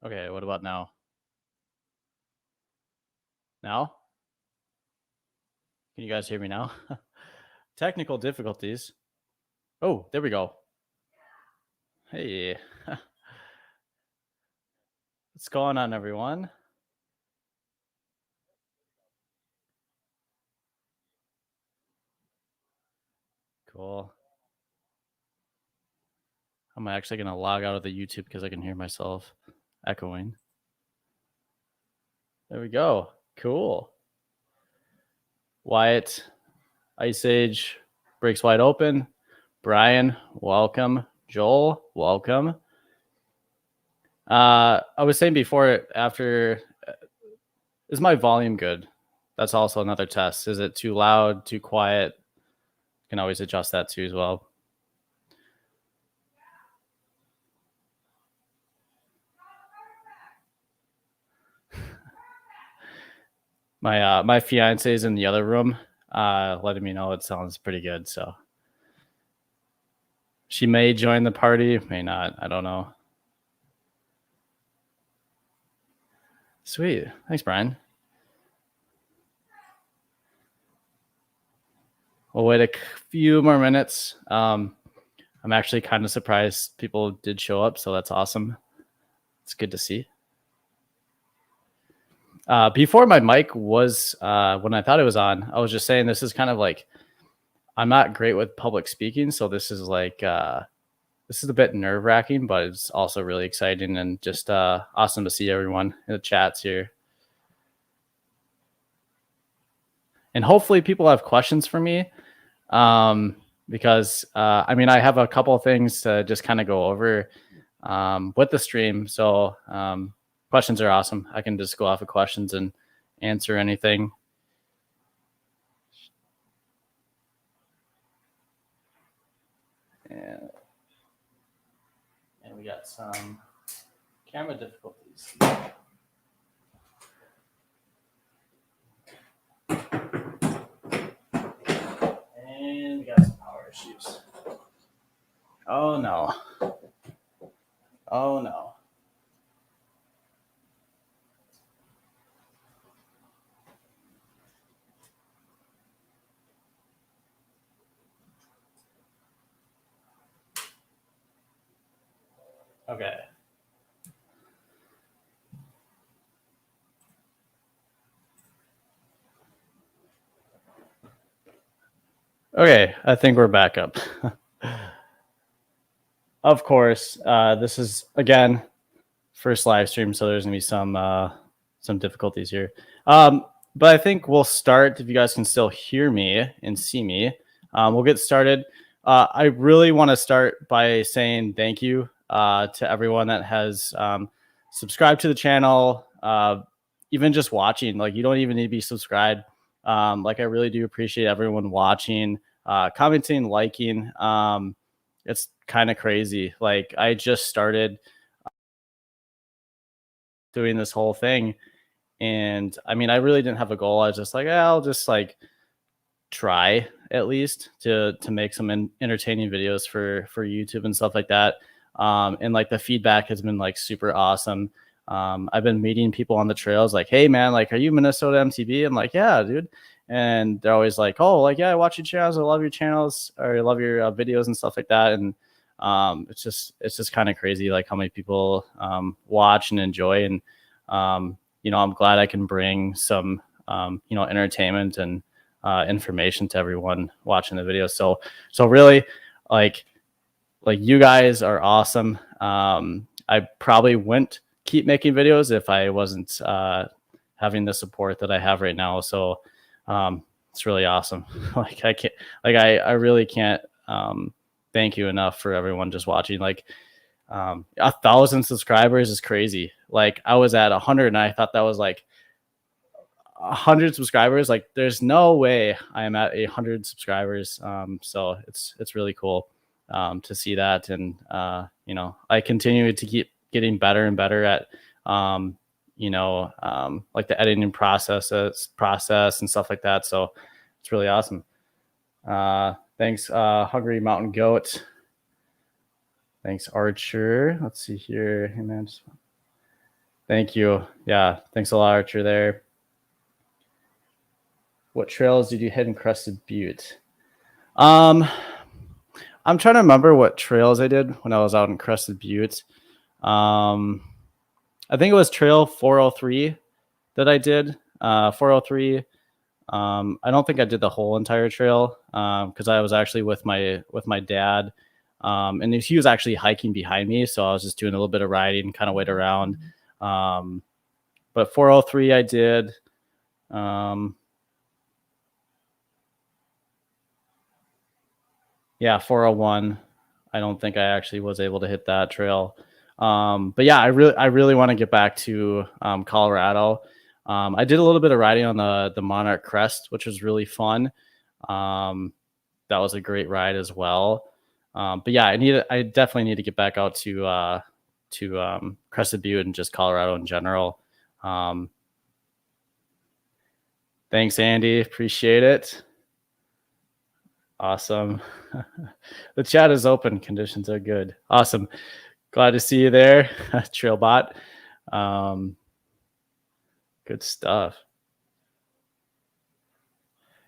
Okay, what about now? Now? Can you guys hear me now? Technical difficulties. Oh, there we go. Hey, what's going on, everyone? Cool. I'm actually going to log out of the YouTube because I can hear myself echoing. There we go. Cool. Wyatt, Ice Age breaks wide open. Brian, welcome. Joel, welcome. I was saying before, is my volume good? That's also another test. Is it too loud, too quiet? Can always adjust that too as well. My fiance is in the other room, letting me know it sounds pretty good. So she may join the party, may not. I don't know. Sweet. Thanks, Brian. We'll wait a few more minutes. I'm actually kind of surprised people did show up, so that's awesome. It's good to see. Before my mic was, when I thought it was on, I was just saying this is kind of like, I'm not great with public speaking, so this is like, this is a bit nerve wracking, but it's also really exciting and just awesome to see everyone in the chats here. And hopefully people have questions for me, because I mean, I have a couple of things to just kind of go over with the stream. So questions are awesome. I can just go off of questions and answer anything. And we got some camera difficulties. And we got some power issues. Oh no. Oh no. Okay. Okay, I think we're back up. Of course, this is again first live stream, so there's gonna be some difficulties here. But I think we'll start if you guys can still hear me and see me. We'll get started. I really want to start by saying thank you to everyone that has subscribed to the channel, even just watching. Like, you don't even need to be subscribed. Like, I really do appreciate everyone watching, commenting, liking. It's kind of crazy. Like, I just started doing this whole thing, and I mean, I really didn't have a goal. I was just like, I'll just like try at least to make some entertaining videos for YouTube and stuff like that. And like the feedback has been like super awesome. I've been meeting people on the trails like, hey man, like, are you Minnesota MTV? I'm like, yeah, dude. And they're always like, oh, like, yeah, I watch your channels, I love your channels, or I love your videos and stuff like that. And it's just kind of crazy, like how many people watch and enjoy. And you know, I'm glad I can bring some you know, entertainment and information to everyone watching the video. So really, like you guys are awesome. I probably wouldn't keep making videos if I wasn't having the support that I have right now. So it's really awesome. Like, I really can't thank you enough for everyone just watching. Like 1,000 subscribers is crazy. Like, I was at 100 and I thought that was like 100 subscribers. Like, there's no way I am at 100 subscribers. So it's really cool to see that. And you know, I continue to keep getting better and better at you know, like the editing process and stuff like that. So it's really awesome. Thanks, Hungry Mountain Goat. Thanks, Archer. Let's see here. Hey, man. Thank you. Yeah, thanks a lot, Archer. There. What trails did you hit in Crested Butte? I'm trying to remember what trails I did when I was out in Crested Butte. I think it was Trail 403 that I did. 403. I don't think I did the whole entire trail because I was actually with my dad, and he was actually hiking behind me, so I was just doing a little bit of riding, kind of wait around. But 403 I did. Yeah, 401. I don't think I actually was able to hit that trail. But yeah, I really want to get back to Colorado. I did a little bit of riding on the Monarch Crest, which was really fun. That was a great ride as well. But yeah, I definitely need to get back out to Crested Butte and just Colorado in general. Thanks, Andy. Appreciate it. Awesome. The chat is open. Conditions are good. Awesome. Glad to see you there, Trailbot. Good stuff.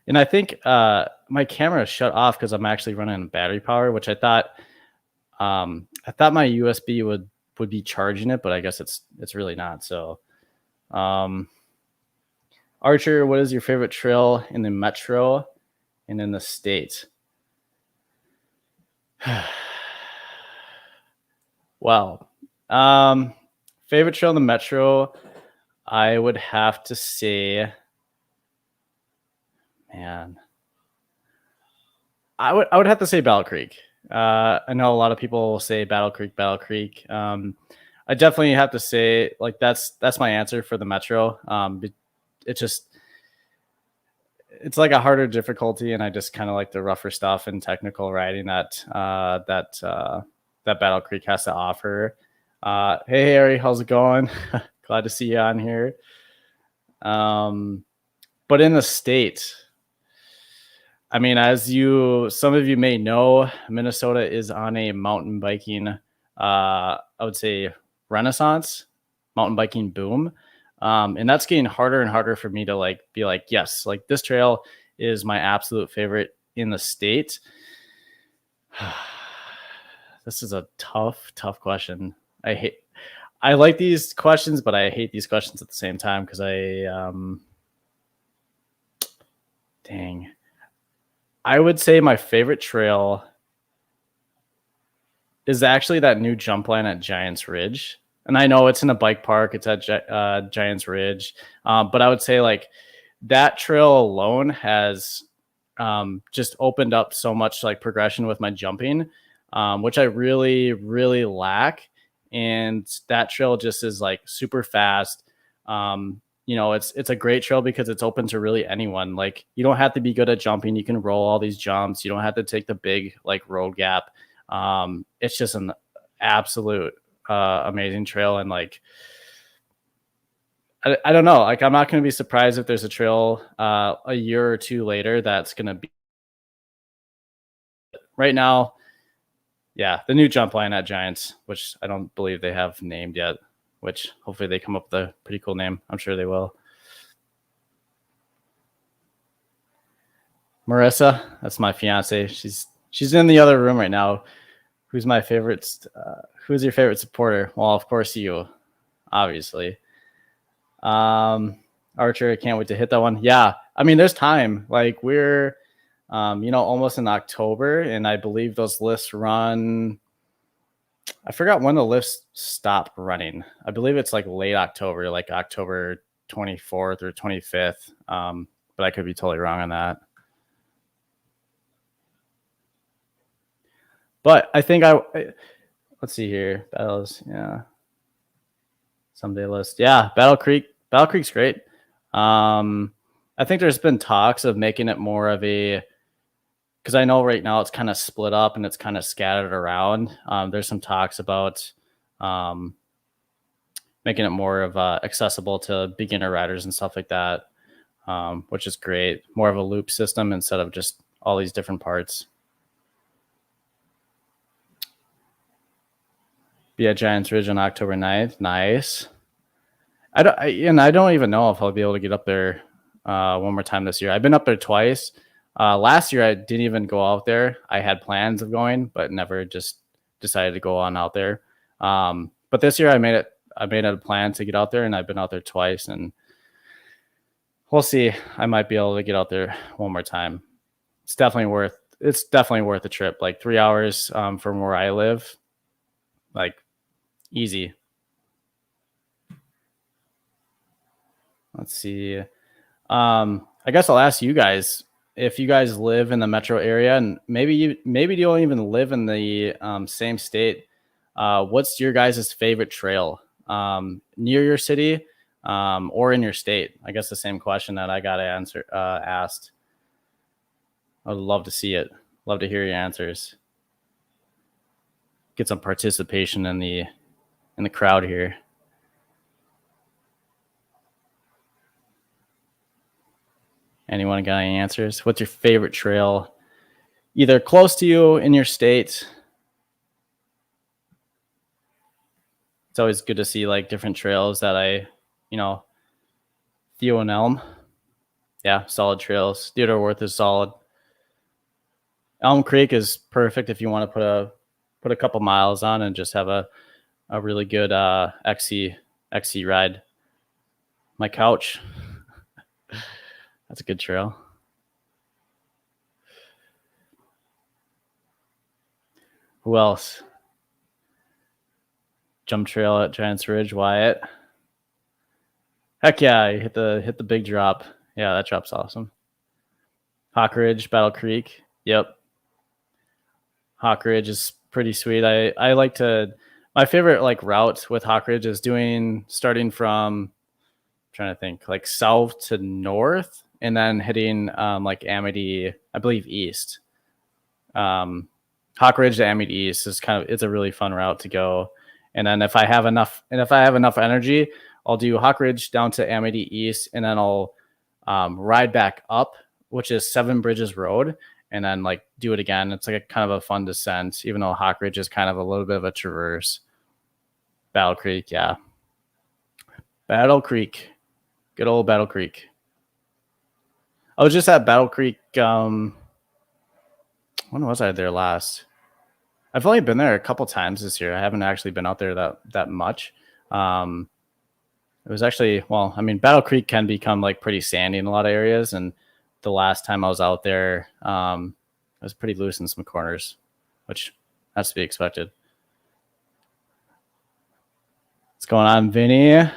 And I think my camera shut off because I'm actually running battery power, which I thought my USB would be charging it, but I guess it's really not. So, Archer, what is your favorite trail in the metro and in the state? Well, favorite trail in the metro, I would have to say, man, I would have to say Battle Creek. I know a lot of people will say Battle Creek. I definitely have to say, like, that's my answer for the metro. It's like a harder difficulty, and I just kind of like the rougher stuff and technical riding that Battle Creek has to offer. Hey Harry, how's it going? Glad to see you on here. But in the state, I mean, some of you may know, Minnesota is on a mountain biking, I would say, renaissance, mountain biking boom. And that's getting harder and harder for me to be like, yes, like this trail is my absolute favorite in the state. This is a tough question. I like these questions, but I hate these questions at the same time because I would say my favorite trail is actually that new jump line at Giants Ridge. And I know it's in a bike park. It's at Giants Ridge. But I would say like that trail alone has just opened up so much like progression with my jumping, which I really, really lack. And that trail just is like super fast. It's a great trail because it's open to really anyone. Like you don't have to be good at jumping. You can roll all these jumps. You don't have to take the big like road gap. It's just an absolute amazing trail. And like, I don't know, like I'm not going to be surprised if there's a trail a year or two later that's going to be right now. Yeah, the new jump line at Giants, which I don't believe they have named yet, which hopefully they come up with a pretty cool name. I'm sure they will. Marissa, that's my fiance. She's in the other room right now. Who's my favorite? Who's your favorite supporter? Well, of course you, obviously. Archer, I can't wait to hit that one. Yeah, I mean, there's time. Like we're, almost in October, and I believe those lifts run. I forgot when the lifts stop running. I believe it's like late October, like October 24th or 25th. But I could be totally wrong on that. But I think let's see here. Battles, yeah. Someday list. Yeah, Battle Creek's great. I think there's been talks of making it more of a, because I know right now it's kind of split up and it's kind of scattered around. There's some talks about making it more of accessible to beginner riders and stuff like that, which is great. More of a loop system instead of just all these different parts. Be at Giants Ridge on October 9th. Nice. I don't even know if I'll be able to get up there one more time this year. I've been up there twice. Last year I didn't even go out there. I had plans of going, but never just decided to go on out there. But this year I made it. I made it a plan to get out there, and I've been out there twice, and we'll see. I might be able to get out there one more time. It's definitely worth. It's definitely worth the trip. Like 3 hours from where I live, like easy. Let's see. I guess I'll ask you guys if you guys live in the metro area, and maybe you don't even live in the same state. What's your guys' favorite trail near your city or in your state? I guess the same question that I got to answer asked. I would love to see it. Love to hear your answers. Get some participation in the crowd here. Anyone got any answers? What's your favorite trail? Either close to you in your state. It's always good to see like different trails that Theo and Elm. Yeah, solid trails. Theodore Worth is solid. Elm Creek is perfect if you want to put a couple miles on and just have a really good XC ride. My couch. That's a good trail. Who else? Jump trail at Giants Ridge, Wyatt. Heck yeah, you hit the big drop. Yeah, that drop's awesome. Hawk Ridge, Battle Creek. Yep. Hawk Ridge is pretty sweet. I like to. My favorite like route with Hawk Ridge is starting from. I'm trying to think, like south to north, and then hitting like Amity, I believe east. Hawk Ridge to Amity East is it's a really fun route to go. And then if I have enough energy, I'll do Hawk Ridge down to Amity East, and then I'll ride back up, which is Seven Bridges Road, and then like do it again. It's like a kind of a fun descent, even though Hawk Ridge is kind of a little bit of a traverse. Battle Creek, yeah. Battle Creek. Good old Battle Creek. I was just at Battle Creek. When was I there last? I've only been there a couple times this year. I haven't actually been out there that much. It was actually, well, I mean, Battle Creek can become like pretty sandy in a lot of areas, and the last time I was out there, it was pretty loose in some corners, which has to be expected. What's going on, Vinny?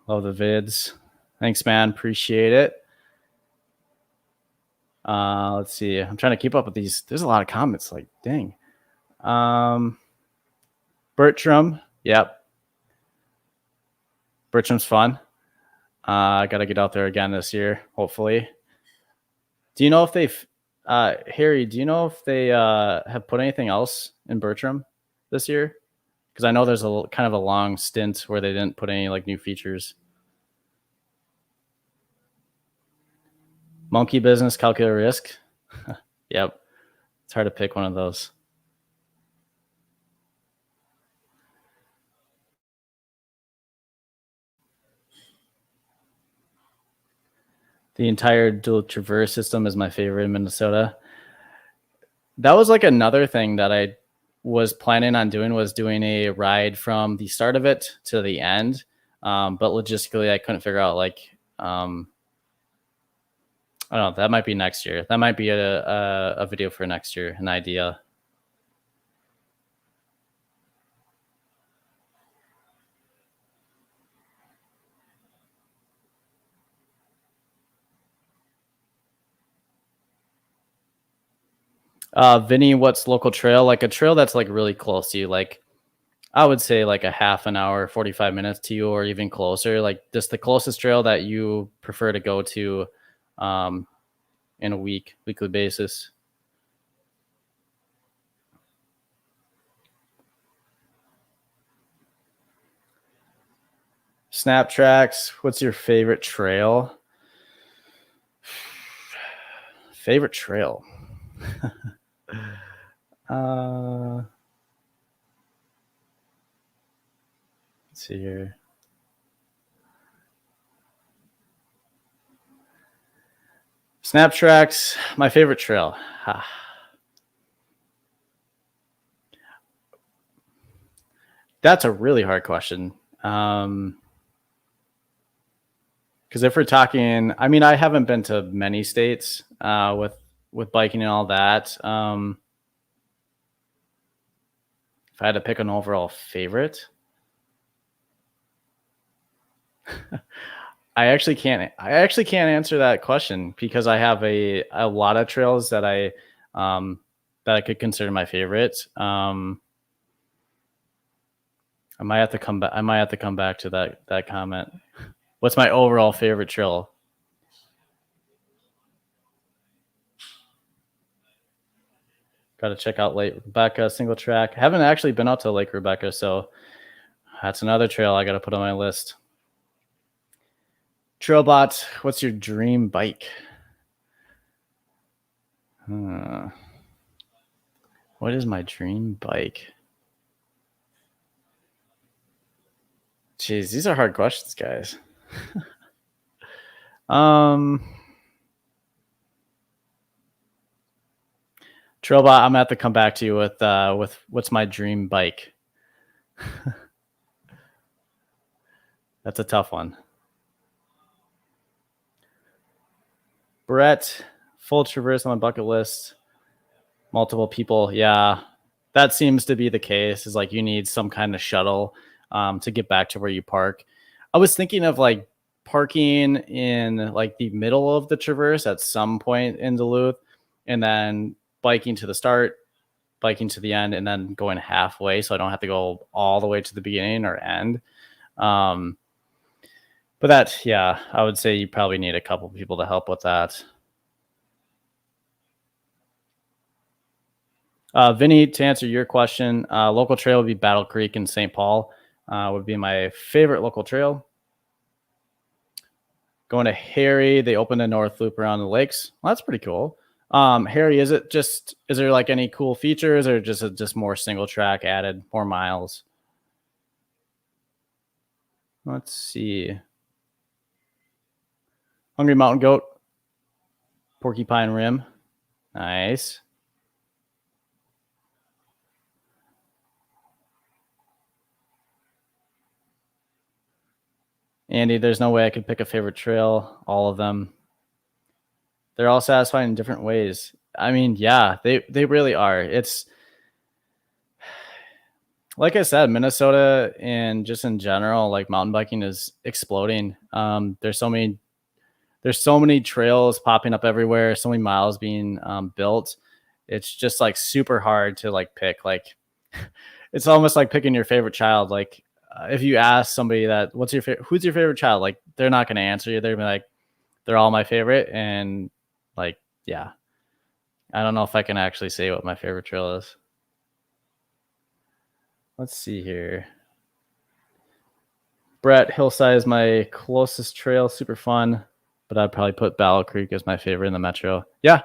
Love the vids. Thanks, man. Appreciate it. Let's see. I'm trying to keep up with these. There's a lot of comments. Like, dang. Bertram. Yep. Bertram's fun. I got to get out there again this year, hopefully. Do you know if they've, Harry, do you know if they have put anything else in Bertram this year? Because I know there's a kind of a long stint where they didn't put any like new features. Monkey Business, Calculator Risk. Yep. It's hard to pick one of those. The entire dual traverse system is my favorite in Minnesota. That was like another thing that I was planning on doing, was doing a ride from the start of it to the end. But logistically, I couldn't figure out like, I don't know. That might be next year. That might be a video for next year, an idea. Vinny, what's local trail? Like a trail that's like really close to you, like I would say like a half an hour, 45 minutes to you, or even closer. Like just the closest trail that you prefer to go to in a weekly basis. Snap tracks. What's your favorite trail? Favorite trail. Let's see here. Snap tracks, my favorite trail. That's a really hard question. Because if we're talking, I mean, I haven't been to many states with biking and all that. If I had to pick an overall favorite, I actually can't answer that question because I have a lot of trails that I could consider my favorite. I might have to come back. I might have to come back to that comment. What's my overall favorite trail? Got to check out Lake Rebecca single track. Haven't actually been out to Lake Rebecca, so that's another trail I got to put on my list. Trailbot, what's your dream bike? What is my dream bike? Jeez, these are hard questions, guys. Trailbot, I'm gonna have to come back to you with what's my dream bike. That's a tough one. Brett, full traverse on my bucket list. Multiple people, yeah, that seems to be the case. Is like you need some kind of shuttle to get back to where you park. I was thinking of like parking in like the middle of the traverse at some point in Duluth, and then biking to the start, biking to the end, and then going halfway, so I don't have to go all the way to the beginning or end. But that, yeah, I would say you probably need a couple people to help with that. Vinny, to answer your question, local trail would be Battle Creek in St. Paul. Would be my favorite local trail. Going to Harry, they opened a north loop around the lakes. Well, that's pretty cool. Harry, is there like any cool features or just more single track added, more miles? Let's see. Hungry Mountain Goat, Porcupine Rim. Nice. Andy, there's no way I could pick a favorite trail. All of them. They're all satisfying in different ways. I mean, yeah, they really are. It's like I said, Minnesota and just in general, like mountain biking is exploding. There's so many trails popping up everywhere, so many miles being built. It's just like super hard to like pick. Like it's almost like picking your favorite child. Like if you ask somebody that who's your favorite child, like they're not going to answer you. They're like, they're all my favorite. And like, yeah, I don't know if I can actually say what my favorite trail is. Let's see here. Brett, Hillside is my closest trail. Super fun. But I'd probably put Battle Creek as my favorite in the metro. Yeah.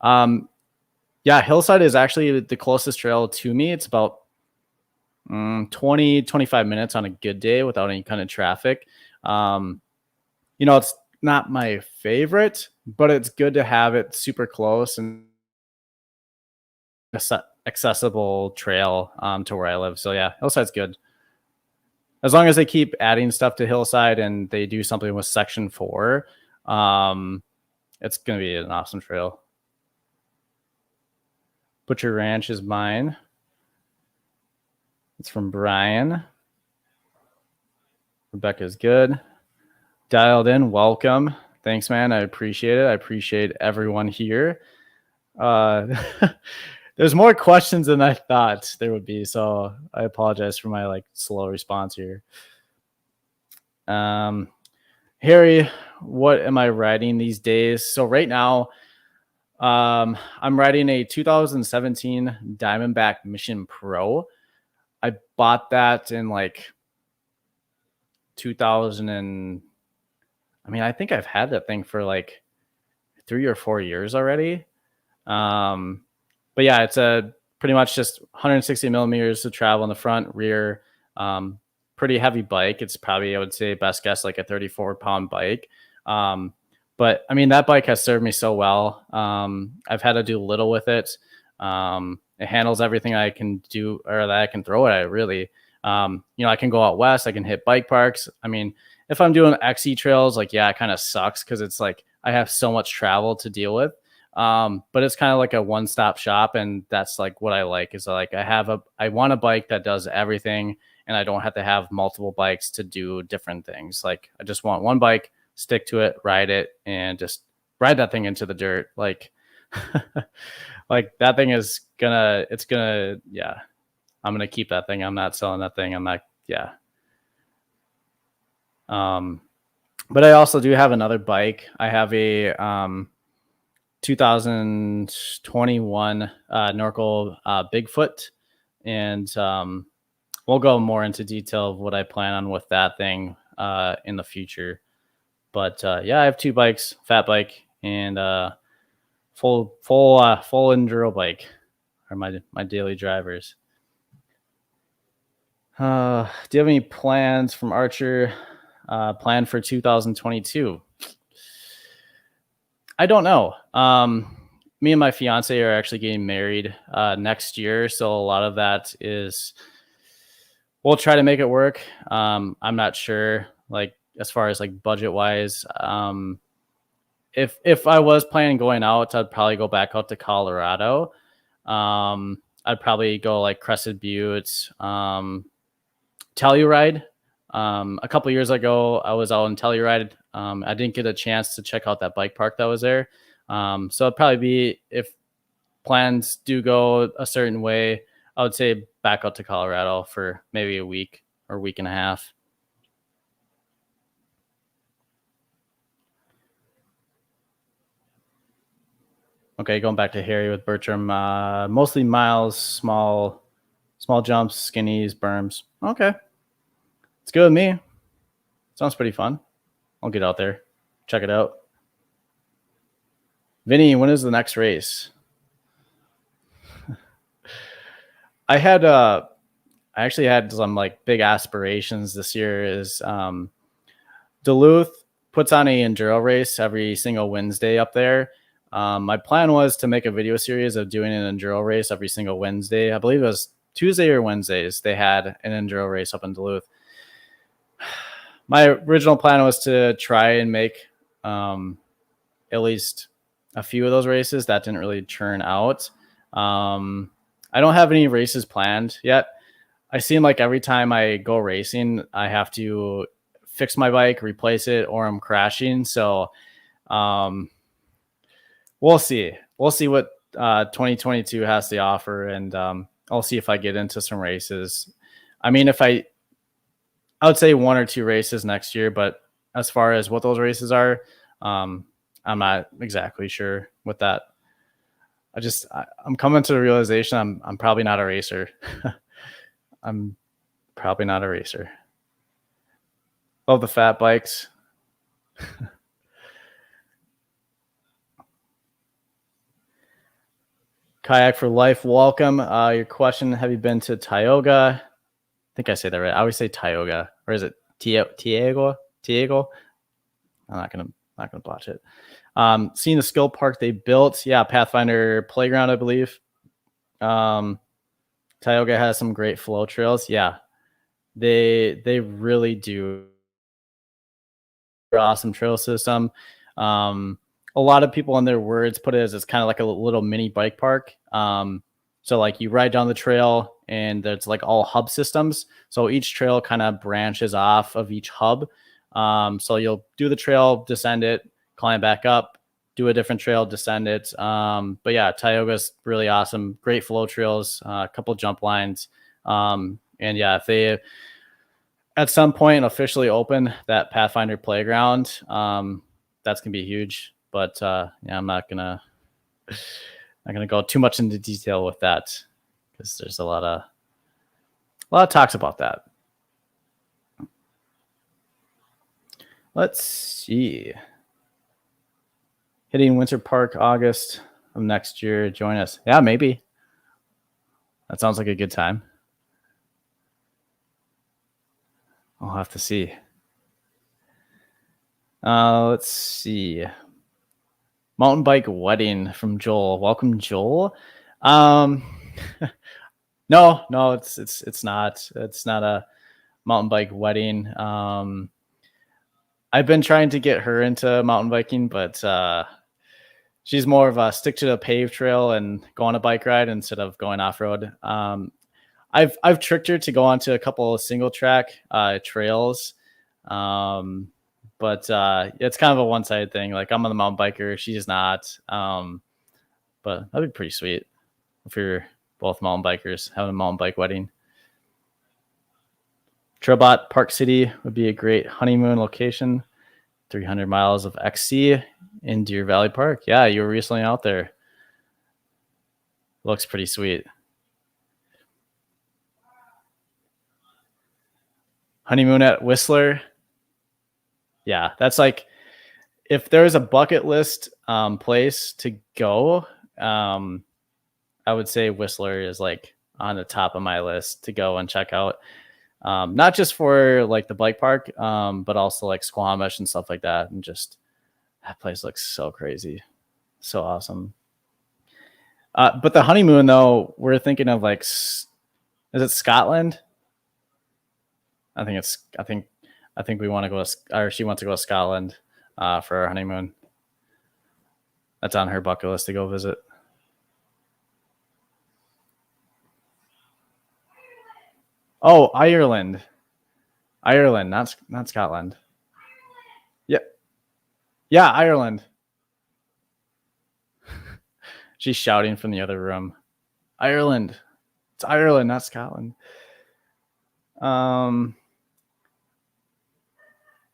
Yeah, Hillside is actually the closest trail to me. It's about 20-25 minutes on a good day without any kind of traffic. It's not my favorite, but it's good to have it super close and accessible trail to where I live. So yeah, Hillside's good. As long as they keep adding stuff to Hillside and they do something with Section 4, it's going to be an awesome trail. Butcher Ranch is mine. It's from Brian. Rebecca's good. Dialed in. Welcome. Thanks, man. I appreciate it. I appreciate everyone here. There's more questions than I thought there would be, so I apologize for my like slow response here. Harry, what am I riding these days? So right now, I'm riding a 2017 Diamondback Mission Pro. I bought that in like 2000 and I think I've had that thing for like 3 or 4 years already. But yeah, it's a pretty much just 160 millimeters to travel in the front, rear. Pretty heavy bike. It's probably, I would say, best guess like a 34-pound bike. But But I mean, that bike has served me so well. I've had to do little with it. It handles everything I can do or that I can throw at it, really. I can go out west, I can hit bike parks. I mean, if I'm doing XE trails, like, yeah, it kind of sucks because it's like I have so much travel to deal with. But it's kind of like a one-stop shop, and that's like what I like is like I want a bike that does everything, and I don't have to have multiple bikes to do different things. Like, I just want one bike, stick to it, ride it, and just ride that thing into the dirt. Like, like that thing yeah, I'm gonna keep that thing. I'm not selling that thing. I'm not, yeah. But I also do have another bike. I have a 2021 Norco Bigfoot, and we'll go more into detail of what I plan on with that thing in the future. But yeah, I have two bikes: fat bike and full enduro bike are my daily drivers. Do you have any plans from Archer? Plan for 2022? I don't know. Me and my fiance are actually getting married next year, so a lot of that is we'll try to make it work. I'm not sure, like, as far as like budget wise. If I was planning going out, I'd probably go back out to Colorado. I'd probably go like Crested Butte, Telluride. A couple years ago, I was out in Telluride. I didn't get a chance to check out that bike park that was there. So it'd probably be, if plans do go a certain way, I would say back out to Colorado for maybe a week or week and a half. Okay, going back to Harry with Bertram. Mostly miles, small jumps, skinnies, berms. Okay, it's good with me. Sounds pretty fun. I'll get out there, check it out. Vinny, when is the next race? I actually had some like big aspirations this year. Is Duluth puts on a enduro race every single Wednesday up there. My plan was to make a video series of doing an enduro race every single Wednesday. I believe it was Tuesday or Wednesdays. They had an enduro race up in Duluth. My original plan was to try and make at least a few of those races. That didn't really turn out. I don't have any races planned yet. I seem like every time I go racing, I have to fix my bike, replace it, or I'm crashing. So we'll see. We'll see what 2022 has to offer, and I'll see if I get into some races. I mean, I would say one or two races next year, but as far as what those races are, I'm not exactly sure with that. I'm coming to the realization I'm probably not a racer. I'm probably not a racer. Love the fat bikes. Kayak for Life, welcome. Your question: have you been to Tioga? I think I say that right. I always say Tioga, or is it Tiago? I'm not gonna botch it. Seeing the skill park they built, yeah, Pathfinder Playground, I believe. Tioga has some great flow trails. Yeah, they really do. Awesome trail system. A lot of people in their words put it as it's kind of like a little mini bike park. So like you ride down the trail and there's like all hub systems. So each trail kind of branches off of each hub. So you'll do the trail, descend it, climb back up, do a different trail, descend it. But yeah, Tioga's really awesome. Great flow trails, a couple jump lines. And yeah, if they at some point officially open that Pathfinder playground, that's gonna be huge. But yeah, I'm not gonna go too much into detail with that because there's a lot of talks about that. Let's see. Hitting Winter Park August of next year. Join us. Yeah, maybe. That sounds like a good time. I'll have to see. Let's see. Mountain bike wedding from Joel. Welcome, Joel. Um, no, it's not. It's not a mountain bike wedding. I've been trying to get her into mountain biking, but she's more of a stick to the paved trail and go on a bike ride instead of going off road. I've tricked her to go onto a couple of single track trails, but it's kind of a one sided thing. Like I'm on the mountain biker, she's not. But that'd be pretty sweet if you're both mountain bikers having a mountain bike wedding. Trobot Park City would be a great honeymoon location. 300 miles of XC in Deer Valley Park. Yeah, you were recently out there. Looks pretty sweet. Honeymoon at Whistler. Yeah, that's like if there's a bucket list place to go, I would say Whistler is like on the top of my list to go and check out. Not just for like the bike park, but also like Squamish and stuff like that. And just that place looks so crazy, so awesome. But the honeymoon though, we're thinking of like, is it Scotland? I think we want to go, or she wants to go to Scotland for our honeymoon. That's on her bucket list to go visit. Oh, Ireland, not Scotland. Yeah, yeah, Ireland. She's shouting from the other room. Ireland. It's Ireland, not Scotland.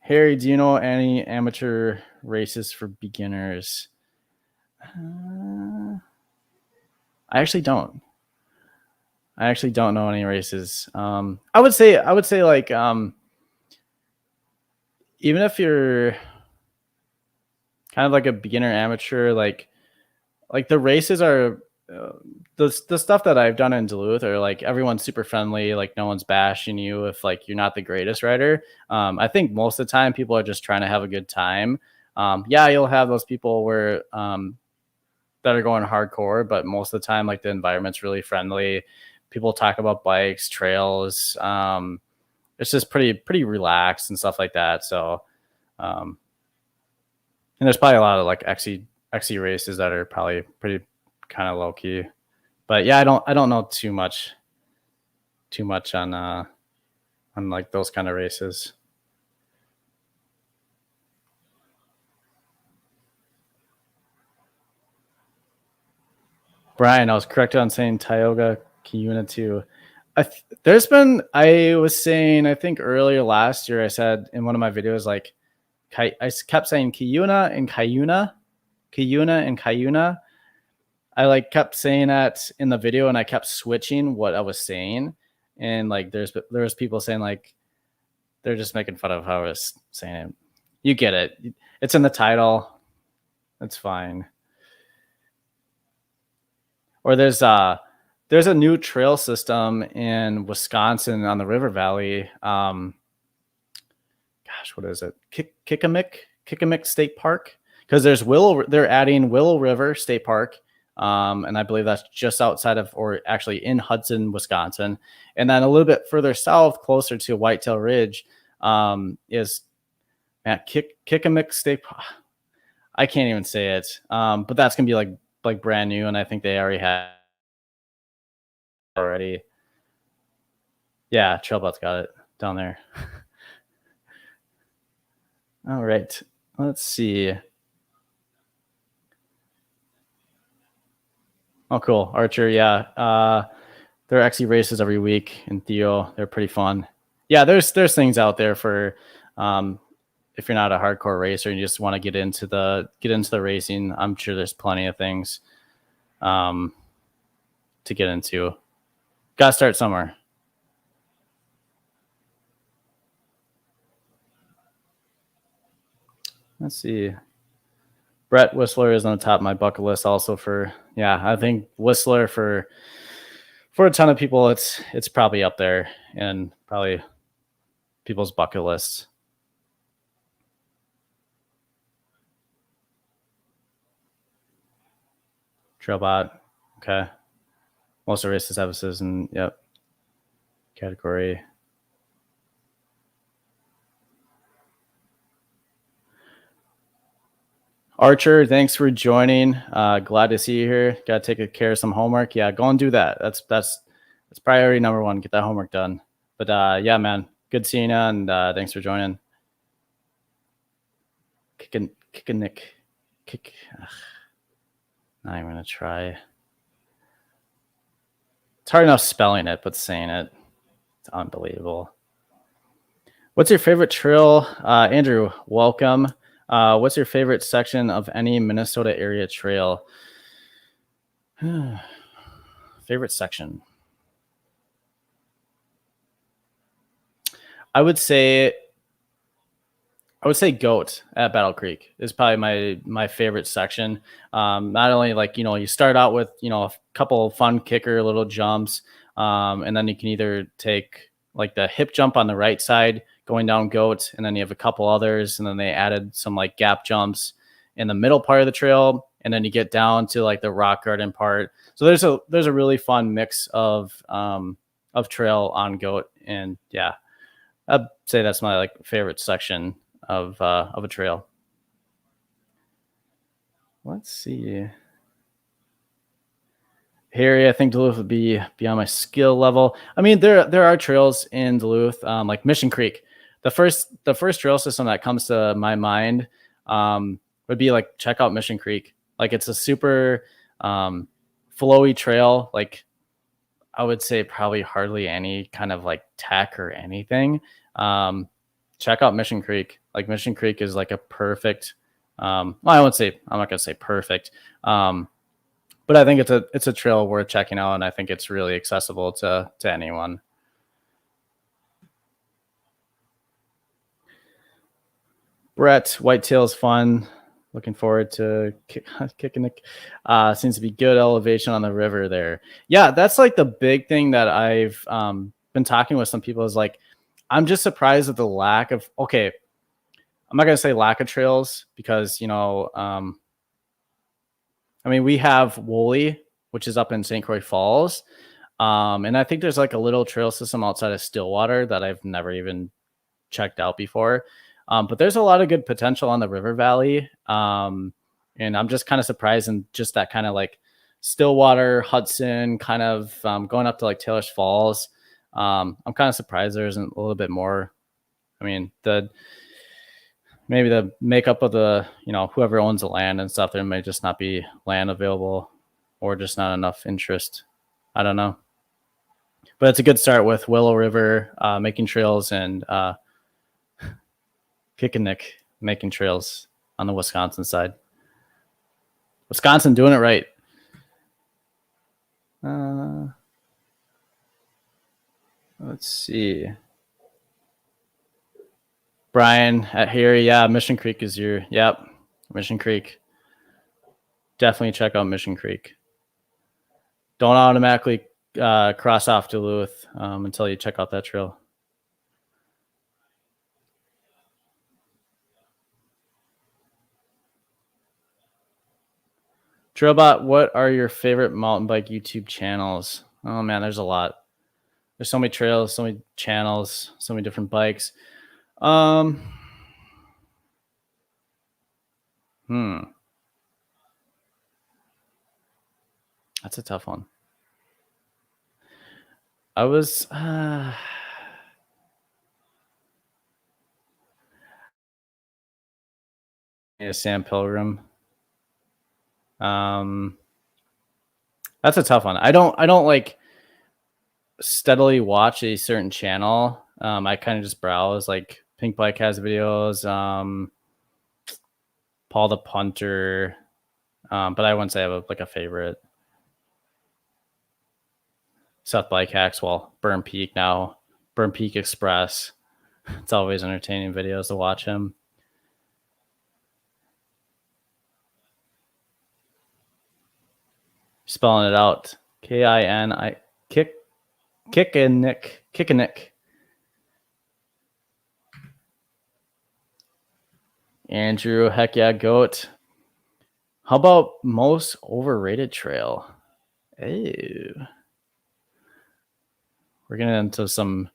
Harry, do you know any amateur races for beginners? I actually don't. I actually don't know any races. I would say like even if you're kind of like a beginner amateur, like the races are the stuff that I've done in Duluth are like everyone's super friendly, like no one's bashing you if like you're not the greatest rider. I think most of the time people are just trying to have a good time. Yeah, you'll have those people where that are going hardcore, but most of the time like the environment's really friendly. People talk about bikes, trails. It's just pretty relaxed and stuff like that. So and there's probably a lot of like XC races that are probably pretty kind of low key. But yeah, I don't know too much on like those kind of races. Brian, I was correct on saying Tioga Kiuna too. I was saying, I think earlier last year, I said in one of my videos, like I kept saying Kiuna and Kayuna, Kiyuna and Kayuna. I like kept saying that in the video, and I kept switching what I was saying. And like, there was people saying like they're just making fun of how I was saying it. You get it. It's in the title. It's fine. Or there's a new trail system in Wisconsin on the River Valley. Gosh, what is it? Kikamick State Park. Because they're adding Willow River State Park. And I believe that's just outside of, or actually in Hudson, Wisconsin. And then a little bit further south, closer to Whitetail Ridge, is at Kikamick State Park. I can't even say it. But that's gonna be like brand new, and I think they already have already. Yeah, Trailbot's got it down there. All right, let's see. Oh, cool. Archer, yeah. There are actually races every week in Theo. They're pretty fun. Yeah, there's things out there for if you're not a hardcore racer and you just want to get into the racing. I'm sure there's plenty of things to get into. Gotta start somewhere. Let's see. Brett Whistler is on the top of my bucket list also for, yeah, I think Whistler for a ton of people, it's probably up there and probably people's bucket lists. Trailbot. Okay. Most of races have a citizen. Yep. Category. Archer, thanks for joining. Glad to see you here. Got to take care of some homework. Yeah, go and do that. That's priority number one. Get that homework done. But yeah, man, good seeing you, and thanks for joining. Kick a nick. Kick. Ugh. Not even gonna try. It's hard enough spelling it, but saying it, it's unbelievable. What's your favorite trail? Andrew, welcome. What's your favorite section of any Minnesota area trail? Favorite section? I would say Goat at Battle Creek is probably my favorite section. Not only you start out with a couple of fun kicker little jumps, and then you can either take like the hip jump on the right side going down Goat, and then you have a couple others, and then they added some like gap jumps in the middle part of the trail, and then you get down to like the rock garden part. So there's a really fun mix of trail on Goat, and yeah, I'd say that's my like favorite section of a trail. Let's see. Harry, I think Duluth would be beyond my skill level. I mean, there are trails in Duluth, like Mission Creek. The first trail system that comes to my mind would be like check out Mission Creek. Like it's a super flowy trail. Like I would say probably hardly any kind of like tech or anything. Check out Mission Creek. Like Mission Creek is like a perfect. Well, I'm not gonna say perfect. But I think it's a trail worth checking out, and I think it's really accessible to anyone. Brett, Whitetail's fun. Looking forward to kicking it. Seems to be good elevation on the river there. Yeah, that's like the big thing that I've been talking with some people is like, I'm just surprised at the lack of, okay, I'm not going to say lack of trails because, I mean, we have Woolley, which is up in St. Croix Falls. And I think there's like a little trail system outside of Stillwater that I've never even checked out before. But there's a lot of good potential on the river valley. And I'm just kind of surprised in just that kind of like Stillwater, Hudson, kind of going up to like Taylor's Falls. I'm kind of surprised there isn't a little bit more. I mean, maybe the makeup of the, whoever owns the land and stuff, there may just not be land available or just not enough interest. I don't know. But it's a good start with Willow River making trails and Kickinnick making trails on the Wisconsin side. Wisconsin doing it right. Let's see. Brian at here. Yeah, Mission Creek is Mission Creek. Definitely check out Mission Creek. Don't automatically cross off Duluth until you check out that trail. Trailbot, what are your favorite mountain bike YouTube channels? Oh man, there's a lot. There's so many trails, so many channels, so many different bikes. That's a tough one. I was Sam Pilgrim. That's a tough one. I don't like steadily watch a certain channel. I kind of just browse. Like Pink Bike has videos. Paul the Punter. But I wouldn't say I have a favorite. Seth Bike Hacks. Well, Burn Peak now. Burn Peak Express. It's always entertaining videos to watch him. Spelling it out. K-I-N-I Kickinnick. Andrew, heck yeah, goat. How about most overrated trail? Ew. We're getting into some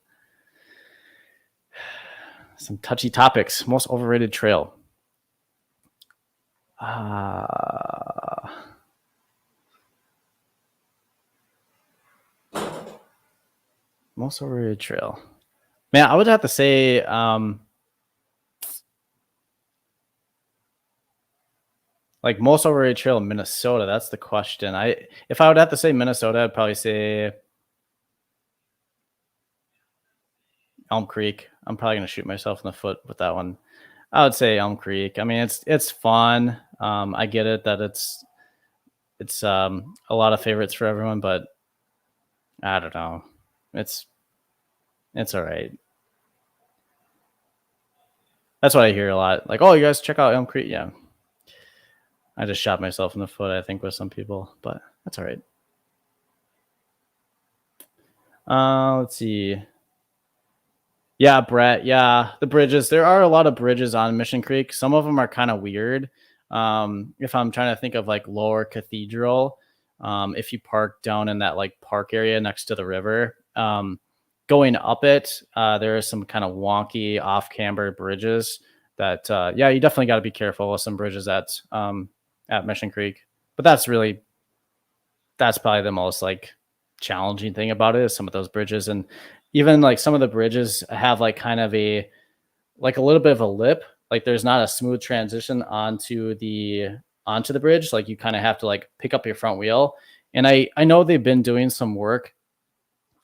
touchy topics. Most overrated trail. Most overrated trail. Man, I would have to say like most overrated trail in Minnesota. That's the question. If I would have to say Minnesota, I'd probably say Elm Creek. I'm probably gonna shoot myself in the foot with that one. I would say Elm Creek. I mean, it's fun. I get it that it's a lot of favorites for everyone, but I don't know. It's all right. That's what I hear a lot. Like, oh, you guys check out Elm Creek. Yeah, I just shot myself in the foot, I think, with some people, but that's all right. Let's see. Yeah, Brett. Yeah, the bridges. There are a lot of bridges on Mission Creek. Some of them are kind of weird. If I'm trying to think of like Lower Cathedral, if you park down in that like park area next to the river, going up it, there are some kind of wonky off-camber bridges that, yeah, you definitely got to be careful with some bridges at Mission Creek. But that's probably the most like challenging thing about it is some of those bridges. And even like some of the bridges have like kind of a little bit of a lip. Like there's not a smooth transition onto the bridge. Like you kind of have to like pick up your front wheel. And I know they've been doing some work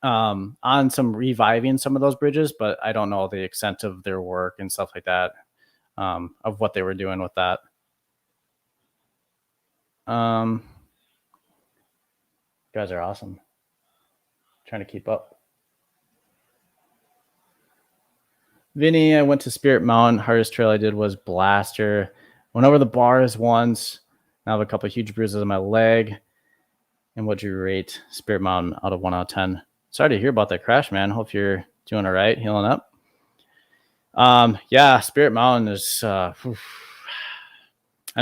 on some reviving some of those bridges, but I don't know the extent of their work and stuff like that, of what they were doing with that. You guys are awesome. Trying to keep up. Vinny, I went to Spirit Mountain. Hardest trail I did was Blaster. Went over the bars once. I have a couple of huge bruises on my leg. And what'd you rate Spirit Mountain out of 1 out of 10? Sorry to hear about that crash, man. Hope you're doing all right, healing up. Yeah, Spirit Mountain is I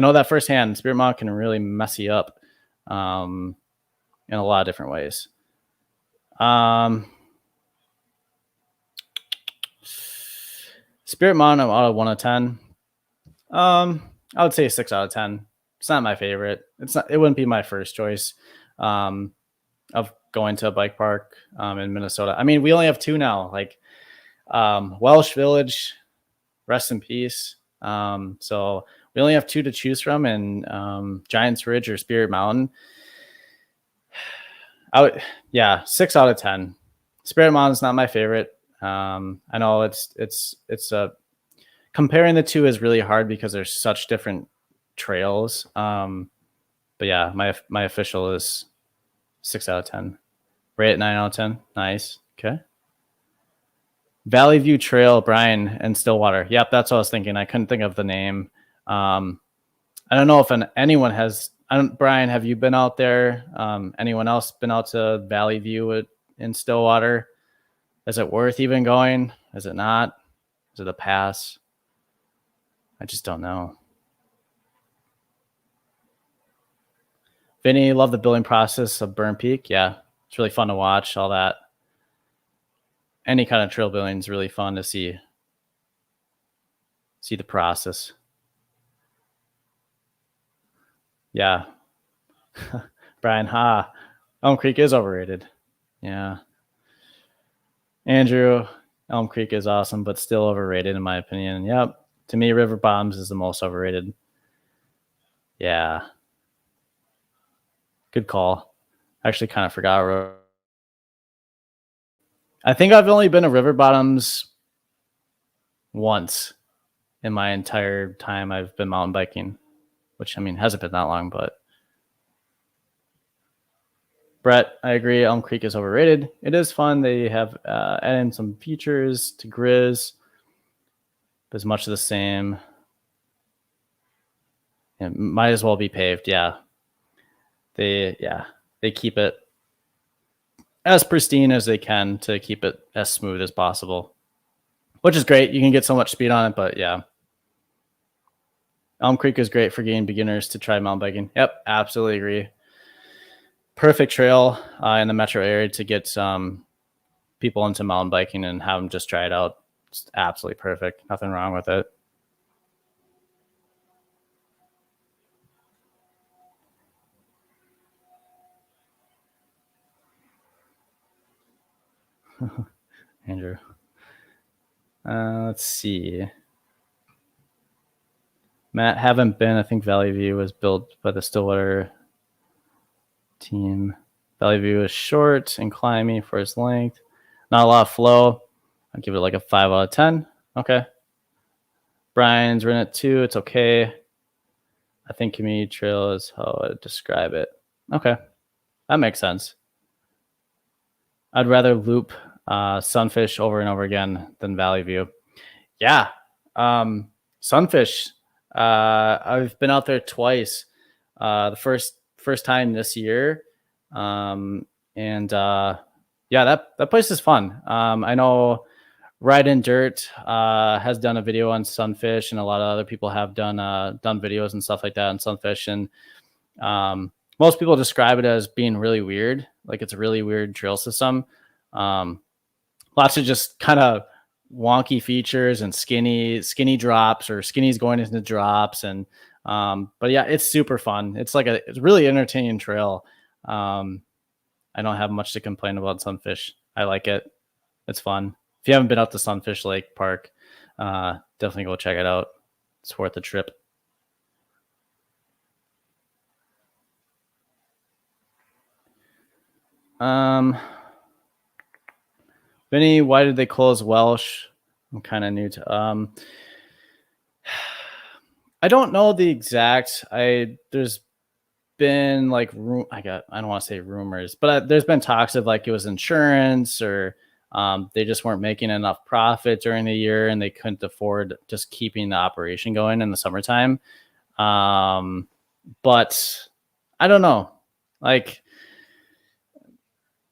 know that firsthand. Spirit Mountain can really mess you up in a lot of different ways. Spirit Mountain out of 1 out of 10. I would say 6 out of 10. It's not my favorite. It wouldn't be my first choice of going to a bike park in Minnesota. I mean, we only have 2 now. Like Welsh Village, rest in peace. So we only have 2 to choose from, and Giants Ridge or Spirit Mountain. 6 out of 10. Spirit Mountain's not my favorite. I know it's comparing the 2 is really hard because there's such different trails. But yeah, my official is 6 out of 10. Rate at 9 out of 10. Nice. Okay. Valley View Trail, Brian and Stillwater. Yep, that's what I was thinking. I couldn't think of the name. I don't know if anyone has. Brian, have you been out there? Anyone else been out to Valley View in Stillwater? Is it worth even going? Is it not? Is it a pass? I just don't know. Vinny, love the building process of Burn Peak. Yeah, it's really fun to watch all that. Any kind of trail building is really fun to see the process. Yeah. Brian, Elm Creek is overrated. Yeah. Andrew, Elm Creek is awesome, but still overrated in my opinion. Yep. To me, River Bottoms is the most overrated. Yeah. Good call. I actually kind of forgot. I think I've only been to River Bottoms once in my entire time I've been mountain biking, which I mean hasn't been that long, but Brett, I agree. Elm Creek is overrated. It is fun. They have added some features to Grizz, but it's much of the same. It might as well be paved. Yeah. They keep it as pristine as they can to keep it as smooth as possible, which is great. You can get so much speed on it, but yeah. Elm Creek is great for getting beginners to try mountain biking. Yep, absolutely agree. Perfect trail in the metro area to get some people into mountain biking and have them just try it out. It's absolutely perfect. Nothing wrong with it. Andrew. Let's see. Matt, haven't been. I think Valley View was built by the Stillwater team. Valley View is short and climbing for its length. Not a lot of flow. I'd give it like a 5 out of 10. Okay. Brian's ridden it too. It's okay. I think community trail is how I describe it. Okay. That makes sense. I'd rather loop Sunfish over and over again than Valley View. Yeah. Sunfish. I've been out there twice. The first time this year. Yeah, that place is fun. I know Ride in Dirt has done a video on Sunfish, and a lot of other people have done videos and stuff like that on Sunfish. And most people describe it as being really weird, like it's a really weird trail system. Lots of just kind of wonky features and skinny drops, or skinnies going into drops. And but yeah, it's super fun. It's a really entertaining trail. I don't have much to complain about Sunfish. I like it. It's fun. If you haven't been out to Sunfish Lake Park, definitely go check it out. It's worth the trip. Vinny, why did they close Welsh? I'm kind of new to. I don't know the exact. There's been like I don't want to say rumors, but there's been talks of like it was insurance, or they just weren't making enough profit during the year and they couldn't afford just keeping the operation going in the summertime. But I don't know. Like,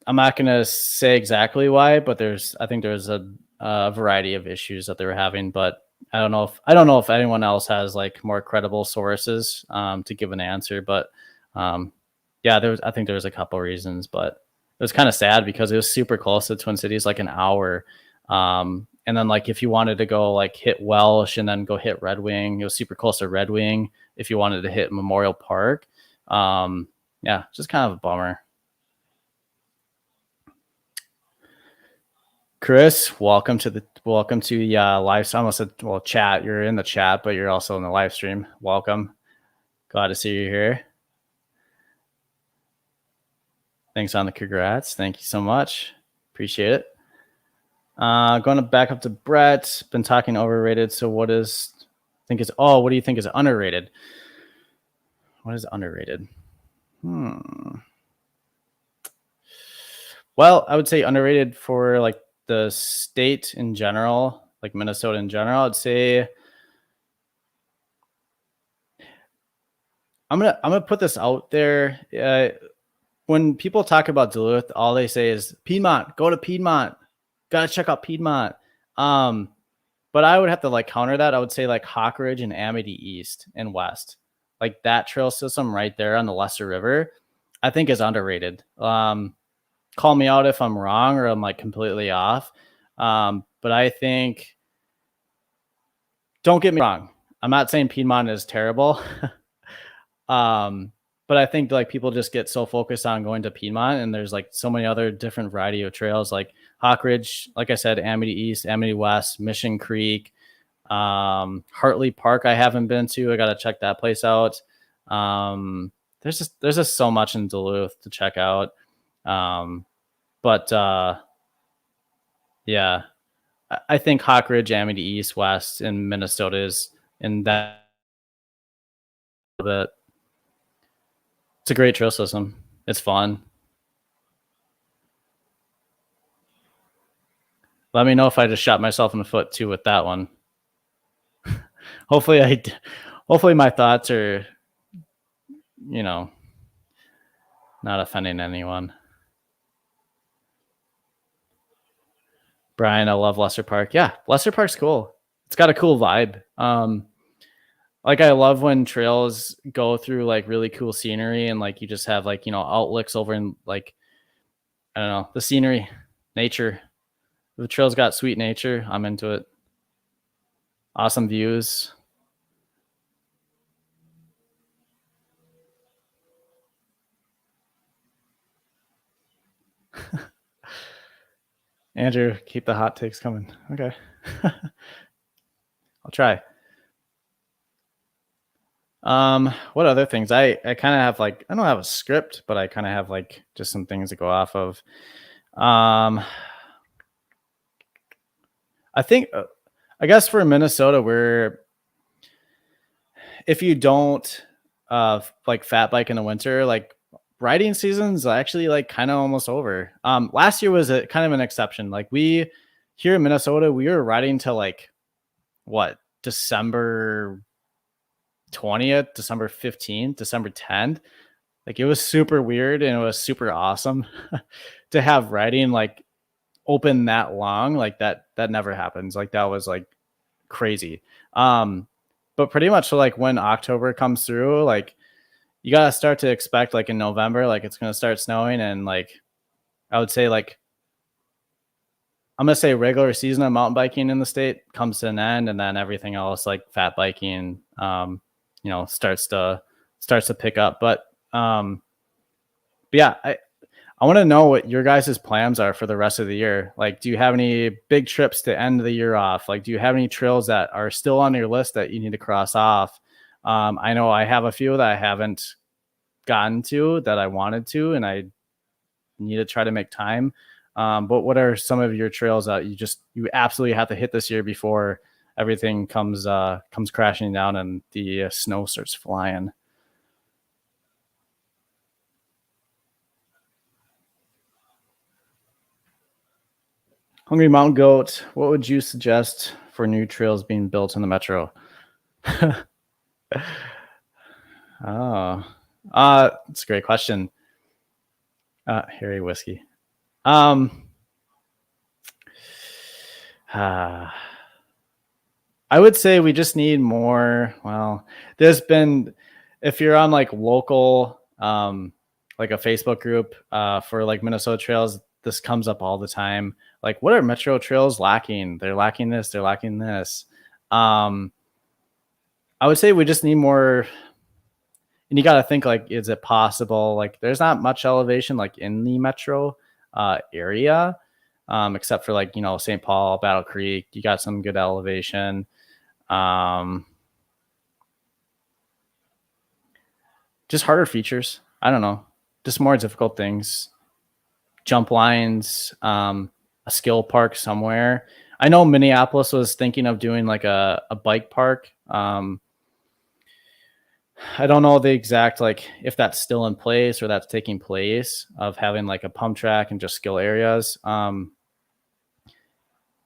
I'm not going to say exactly why, but I think there's a variety of issues that they were having. But I don't know if anyone else has like more credible sources to give an answer. But yeah, I think there was a couple reasons, but it was kind of sad because it was super close to Twin Cities, like an hour. And then like if you wanted to go like hit Welsh and then go hit Red Wing, it was super close to Red Wing if you wanted to hit Memorial Park. Yeah, just kind of a bummer. Chris, welcome to the live. I almost said, well, chat. You're in the chat, but you're also in the live stream. Welcome. Glad to see you here. Thanks on the congrats. Thank you so much. Appreciate it. Going to back up to Brett. Been talking overrated. So what do you think is underrated? What is underrated? Well, I would say underrated for like the state in general, like Minnesota in general. I'd say I'm gonna put this out there. When people talk about Duluth, all they say is Piedmont. Go to Piedmont. Gotta check out Piedmont. But I would have to like counter that. I would say like Hawk Ridge and Amity East and West, like that trail system right there on the Lesser River, I think is underrated. Call me out if I'm wrong or I'm like completely off. But I think, don't get me wrong, I'm not saying Piedmont is terrible. But I think like people just get so focused on going to Piedmont, and there's like so many other different variety of trails like Hawk Ridge, like I said, Amity East, Amity West, Mission Creek, Hartley Park. I haven't been to. I got to check that place out. There's just so much in Duluth to check out. But yeah, I think Hawk Ridge, Amity East, West, and Minnesota is in that bit. It's a great trail system. It's fun. Let me know if I just shot myself in the foot too with that one. Hopefully my thoughts are, not offending anyone. Brian, I love Lesser Park. Yeah, Lesser Park's cool. It's got a cool vibe. Like, I love when trails go through like really cool scenery and like you just have like, outlooks over in like, I don't know, the scenery, nature. The trail's got sweet nature. I'm into it. Awesome views. Andrew, keep the hot takes coming. Okay. I'll try. What other things? I kind of have like, I don't have a script, but I kind of have like just some things to go off of. I think, I guess for Minnesota, if you don't like fat bike in the winter, like riding season's actually like kind of almost over. Last year was a kind of an exception. Like we here in Minnesota, we were riding till like what, December 20th, December 15th, December 10th. Like it was super weird and it was super awesome to have riding like open that long. Like that never happens. Like that was like crazy. But pretty much like when October comes through, like you gotta start to expect like in November, like it's gonna start snowing, and like I would say like I'm gonna say regular season of mountain biking in the state comes to an end, and then everything else like fat biking, starts to pick up. But yeah, I want to know what your guys' plans are for the rest of the year. Like, do you have any big trips to end the year off? Like, do you have any trails that are still on your list that you need to cross off? I know I have a few that I haven't gotten to that I wanted to, and I need to try to make time. But what are some of your trails that you absolutely have to hit this year before everything comes crashing down and the snow starts flying? Hungry Mountain Goat, what would you suggest for new trails being built in the metro? Oh, that's a great question. Harry Whiskey. I would say we just need more. Well, if you're on like local, like a Facebook group for like Minnesota trails, this comes up all the time. Like, what are metro trails lacking? They're lacking this. They're lacking this. I would say we just need more. And you got to think like, is it possible? Like, there's not much elevation like in the metro area, except for like St. Paul, Battle Creek. You got some good elevation. Just harder features. I don't know. Just more difficult things. Jump lines, a skill park somewhere. I know Minneapolis was thinking of doing like a bike park. I don't know the exact, like if that's still in place or that's taking place, of having like a pump track and just skill areas. But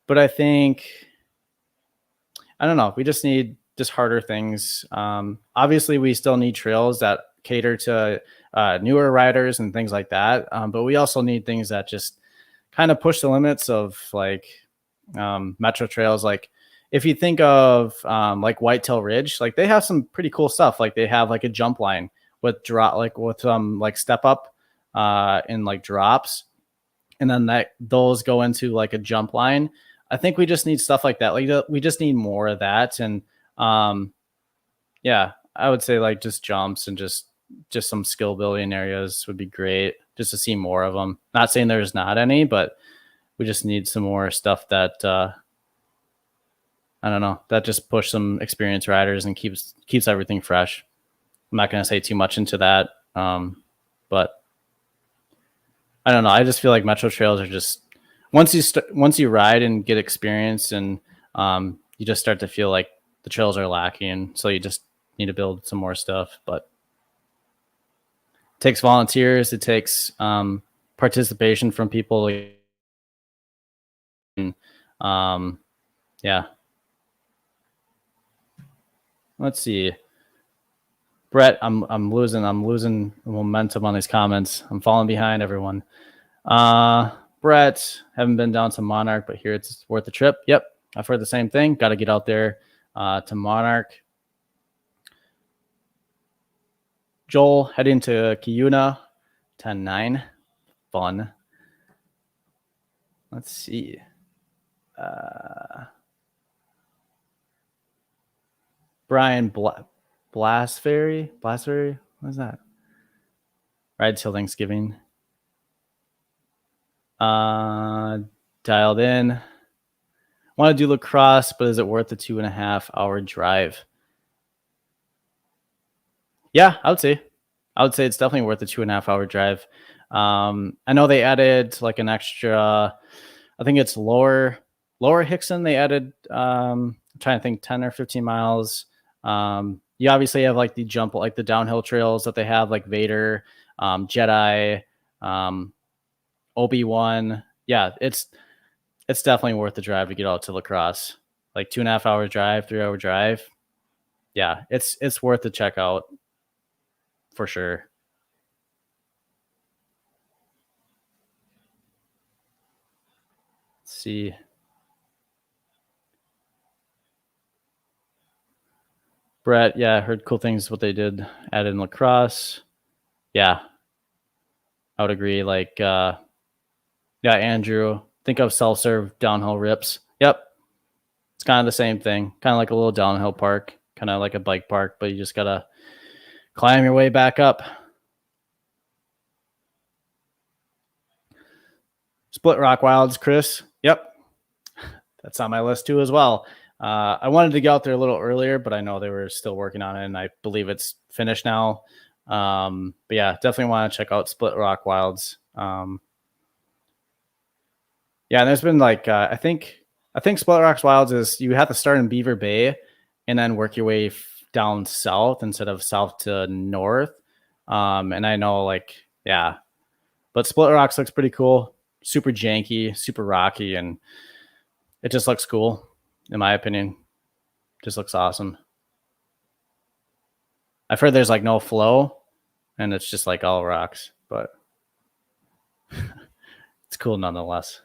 I think, I don't know. We just need just harder things. Obviously, we still need trails that cater to newer riders and things like that. But we also need things that just kind of push the limits of like metro trails. Like if you think of like Whitetail Ridge, like they have some pretty cool stuff. Like they have like a jump line with like step up in like drops, and then those go into like a jump line. I think we just need stuff like that. Like we just need more of that. And yeah, I would say like just jumps and just some skill building areas would be great, just to see more of them. Not saying there's not any, but we just need some more stuff that I don't know, that just push some experienced riders and keeps everything fresh. I'm not going to say too much into that, but I don't know. I just feel like metro trails are just once you ride and get experience, and you just start to feel like the trails are lacking. So you just need to build some more stuff. But it takes volunteers. It takes participation from people. Yeah. Let's see. Brett, I'm losing momentum on these comments. I'm falling behind everyone. Brett, haven't been down to Monarch, but here it's worth the trip. Yep, I've heard the same thing. Got to get out there to Monarch. Joel heading to Kiuna, 10-9. Fun. Let's see. Brian Blasferry. What is that? Ride till Thanksgiving. Dialed in. Want to do lacrosse, but is it worth the 2.5-hour drive? Yeah, I would say it's definitely worth the 2.5-hour drive. I know they added like an extra, I think it's lower Hickson. They added, I'm trying to think, 10 or 15 miles. You obviously have like the jump, like the downhill trails that they have, like Vader, Jedi, Obi-Wan. Yeah, it's definitely worth the drive to get out to lacrosse. Like 2.5-hour drive, 3-hour drive. Yeah, it's worth the check out for sure. Let's see. Brett, yeah, I heard cool things what they did added in lacrosse. Yeah, I would agree. Like, yeah, Andrew, think of self-serve downhill rips. Yep, it's kind of the same thing. Kind of like a little downhill park, kind of like a bike park, but you just gotta climb your way back up. Split Rock Wilds, Chris. Yep, that's on my list too as well. I wanted to get out there a little earlier, but I know they were still working on it, and I believe it's finished now. But yeah, definitely want to check out Split Rock Wilds. Yeah, and there's been like I think Split Rocks Wilds is you have to start in Beaver Bay and then work your way down south instead of south to north. And I know like yeah, but Split Rocks looks pretty cool, super janky, super rocky, and it just looks cool in my opinion. Just looks awesome. I've heard there's like no flow and it's just like all rocks, but it's cool nonetheless.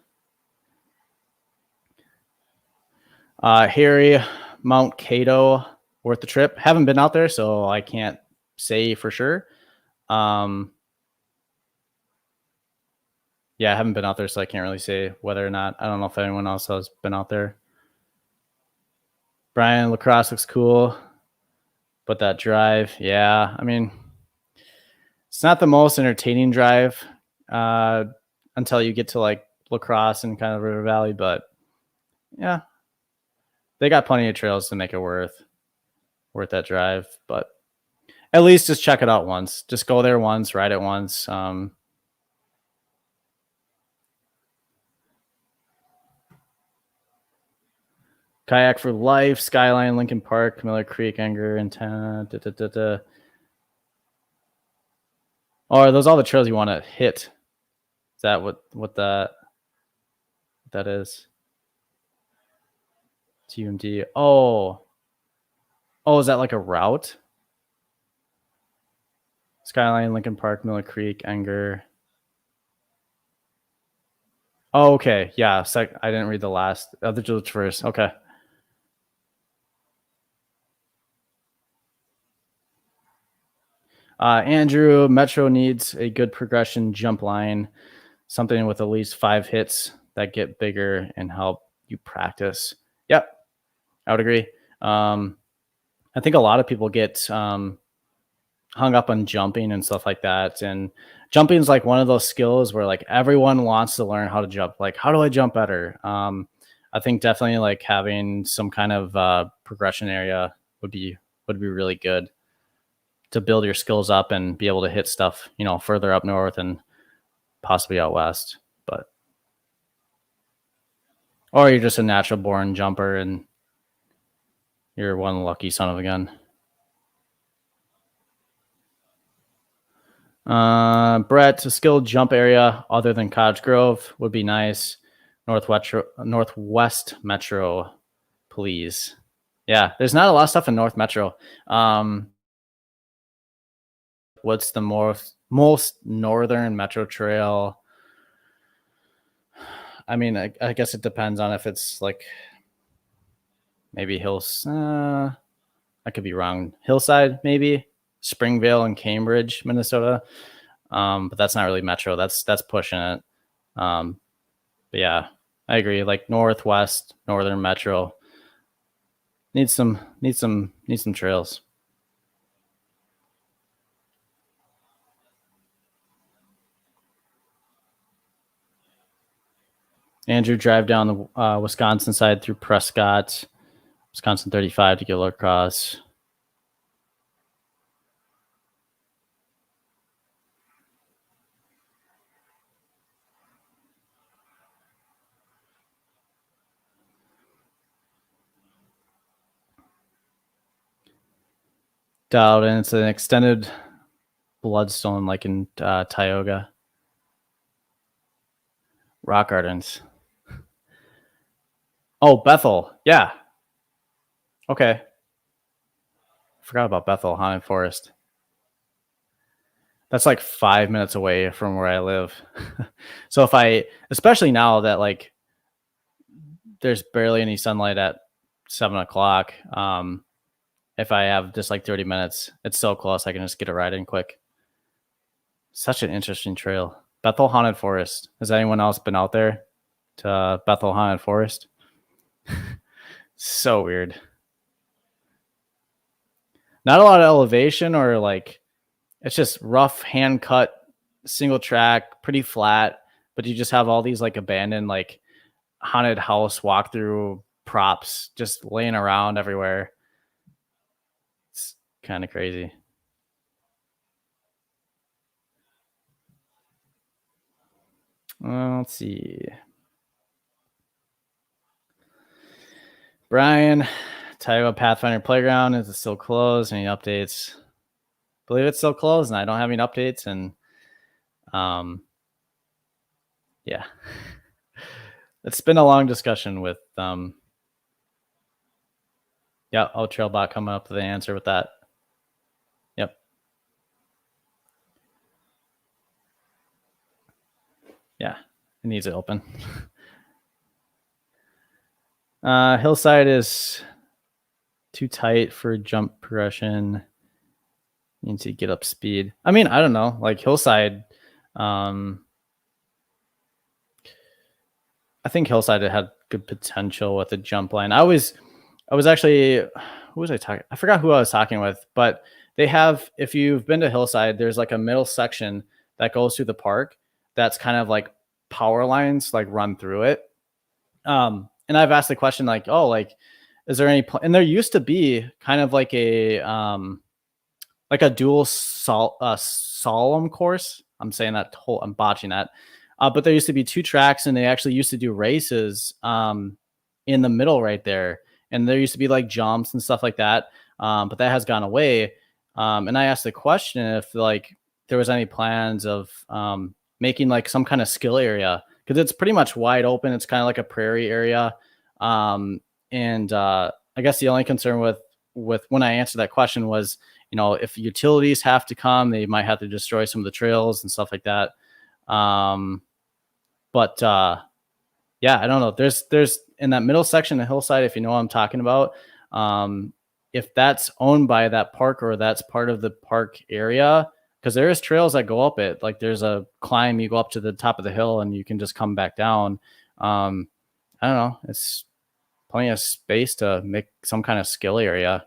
Harry, Mount Cato, worth the trip. Haven't been out there, so I can't say for sure. Yeah, I haven't been out there, so I can't really say whether or not. I don't know if anyone else has been out there. Brian, lacrosse looks cool, but that drive, yeah, I mean, it's not the most entertaining drive until you get to like lacrosse and kind of River Valley, but yeah, they got plenty of trails to make it worth that drive. But at least just check it out once. Just go there once, ride it once. Kayak for Life, Skyline, Lincoln Park, Miller Creek, Anger, and Oh, are those all the trails you want to hit? Is that what that is? TUMD. Oh, is that like a route? Skyline, Lincoln Park, Miller Creek, Anger. Oh, okay. Yeah. I didn't read the last. Other first. Okay. Andrew, Metro needs a good progression jump line, something with at least 5 hits that get bigger and help you practice. Yep, I would agree. I think a lot of people get hung up on jumping and stuff like that. And jumping is like one of those skills where like everyone wants to learn how to jump. Like, how do I jump better? I think definitely like having some kind of progression area would be really good to build your skills up and be able to hit stuff, further up north and possibly out west. But or you're just a natural born jumper and you're one lucky son of a gun. Brett, a skilled jump area other than Cottage Grove would be nice. Northwest Metro, please. Yeah, there's not a lot of stuff in North Metro. What's the most northern Metro Trail? I mean, I guess it depends on if it's like maybe hills. I could be wrong. Hillside, maybe Springvale and Cambridge, Minnesota. But that's not really metro. That's pushing it. But yeah, I agree. Like northwest, northern metro needs some trails. Andrew, drive down the Wisconsin side through Prescott, Wisconsin 35 to get La Crosse. Dialed in. It's an extended bloodstone like in Tioga. Rock Gardens. Oh, Bethel. Yeah. Okay. Forgot about Bethel, Haunted Forest. That's like 5 minutes away from where I live. So if I, especially now that like there's barely any sunlight at 7 o'clock, if I have just like 30 minutes, it's so close. I can just get a ride in quick. Such an interesting trail. Bethel Haunted Forest. Has anyone else been out there to Bethel Haunted Forest? So weird. Not a lot of elevation or like, it's just rough hand cut single track, pretty flat, but you just have all these like abandoned like haunted house walkthrough props just laying around everywhere. It's kind of crazy. Let's see. Brian, Tioga Pathfinder Playground, is it still closed? Any updates? I believe it's still closed, and I don't have any updates. And yeah, it's been a long discussion with yeah, Trailbot coming up with the answer with that. Yep. Yeah, it needs it open. Hillside is too tight for jump progression. You need to get up speed. I mean, I don't know. Like Hillside, I think Hillside had good potential with a jump line. I was actually, who was I talking? I forgot who I was talking with, but they have, if you've been to Hillside, there's like a middle section that goes through the park that's kind of like power lines like run through it. And I've asked the question like, oh, like, is there any, and there used to be kind of like a dual solemn course. I'm saying that whole, I'm botching that. But there used to be 2 tracks and they actually used to do races in the middle right there. And there used to be like jumps and stuff like that. But that has gone away. And I asked the question if like there was any plans of making like some kind of skill area, because it's pretty much wide open. It's kind of like a prairie area. And I guess the only concern with when I answered that question was, you know, if utilities have to come, they might have to destroy some of the trails and stuff like that. But yeah, I don't know. There's in that middle section of Hillside, if you know what I'm talking about, if that's owned by that park or that's part of the park area, because there is trails that go up it. Like there's a climb, you go up to the top of the hill and you can just come back down. I don't know. It's plenty of space to make some kind of skill area.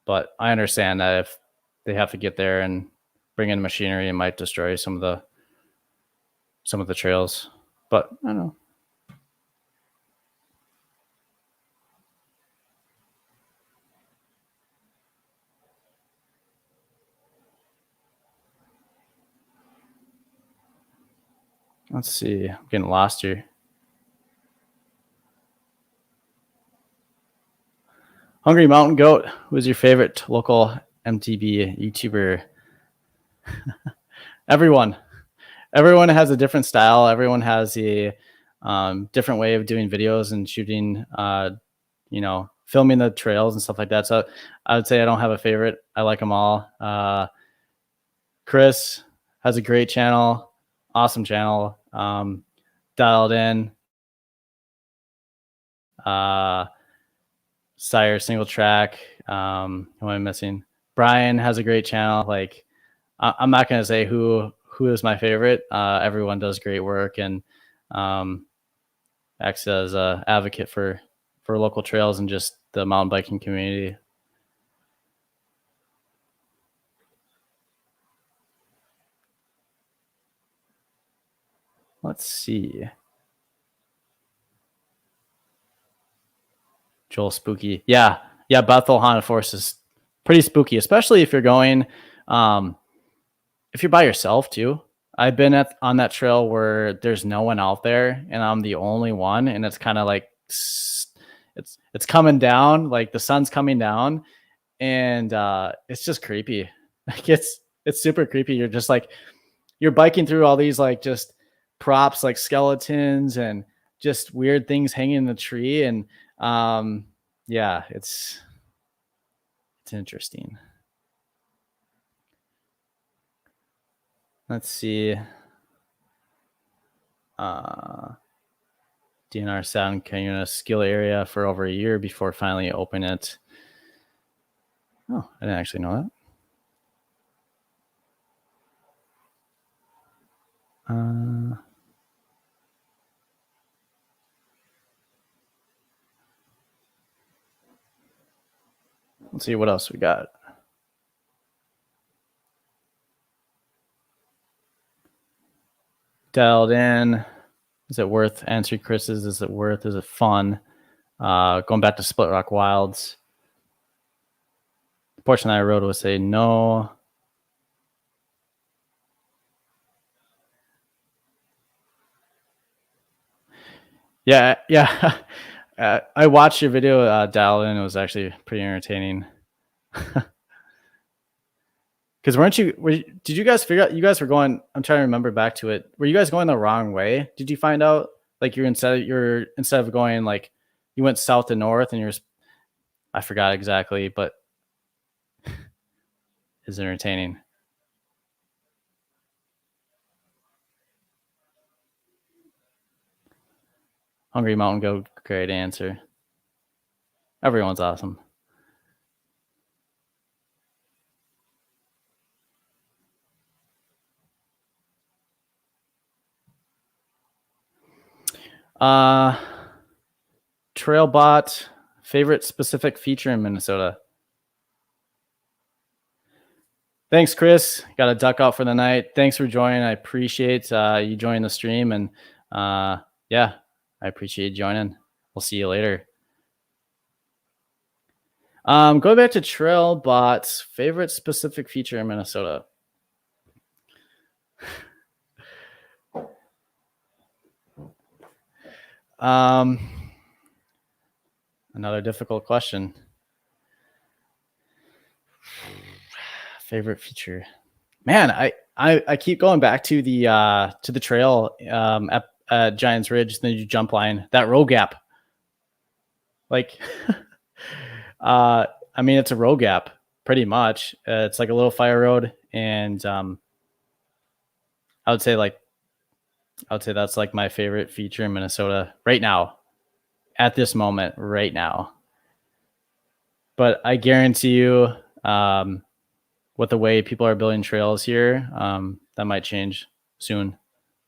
But I understand that if they have to get there and bring in machinery, it might destroy some of the trails. But I don't know. Let's see. I'm getting lost here. Hungry Mountain Goat, who is your favorite local MTB YouTuber? Everyone has a different style. Everyone has a different way of doing videos and shooting, you know, filming the trails and stuff like that. So I would say I don't have a favorite. I like them all. Chris has a great channel, awesome channel. Dialed in. Sire single track. Who am I missing? Brian has a great channel. Like, I'm not going to say who is my favorite. Everyone does great work, and acts as an advocate for local trails and just the mountain biking community. Let's see. Joel Spooky. Yeah. Bethel Haunted Forest is pretty spooky, especially if you're going, if you're by yourself too. I've been on that trail where there's no one out there and I'm the only one, and it's kind of like it's coming down, like the sun's coming down, and it's just creepy. Like it's super creepy. You're just like, you're biking through all these like just props like skeletons and just weird things hanging in the tree, and yeah, it's interesting. Let's see. DNR Sound Canyona skill area for over a year before finally opening it. Oh, I didn't actually know that. Let's see what else we got. Dialed in. Is it worth answering Chris's? Is it worth? Is it fun? Going back to Split Rock Wilds. The portion that I wrote would say no. Yeah. I watched your video, Dialed in. It was actually pretty entertaining. Because did you guys figure out, you guys were going, I'm trying to remember back to it. Were you guys going the wrong way? Did you find out like instead of going like, you went south to north and I forgot exactly, but it's entertaining. Hungry Mountain Goat, great answer. Everyone's awesome. Trailbot, favorite specific feature in Minnesota? Thanks, Chris. Got to duck out for the night. Thanks for joining. I appreciate you joining the stream, and yeah, I appreciate you joining. We'll see you later. Going back to Trailbot's favorite specific feature in Minnesota. Another difficult question. Favorite feature, man. I keep going back to the trail at Giants Ridge, the new jump line, that road gap. Like, I mean, it's a road gap pretty much. It's like a little fire road, and I would say that's like my favorite feature in Minnesota right now, at this moment, right now. But I guarantee you, with the way people are building trails here, that might change soon.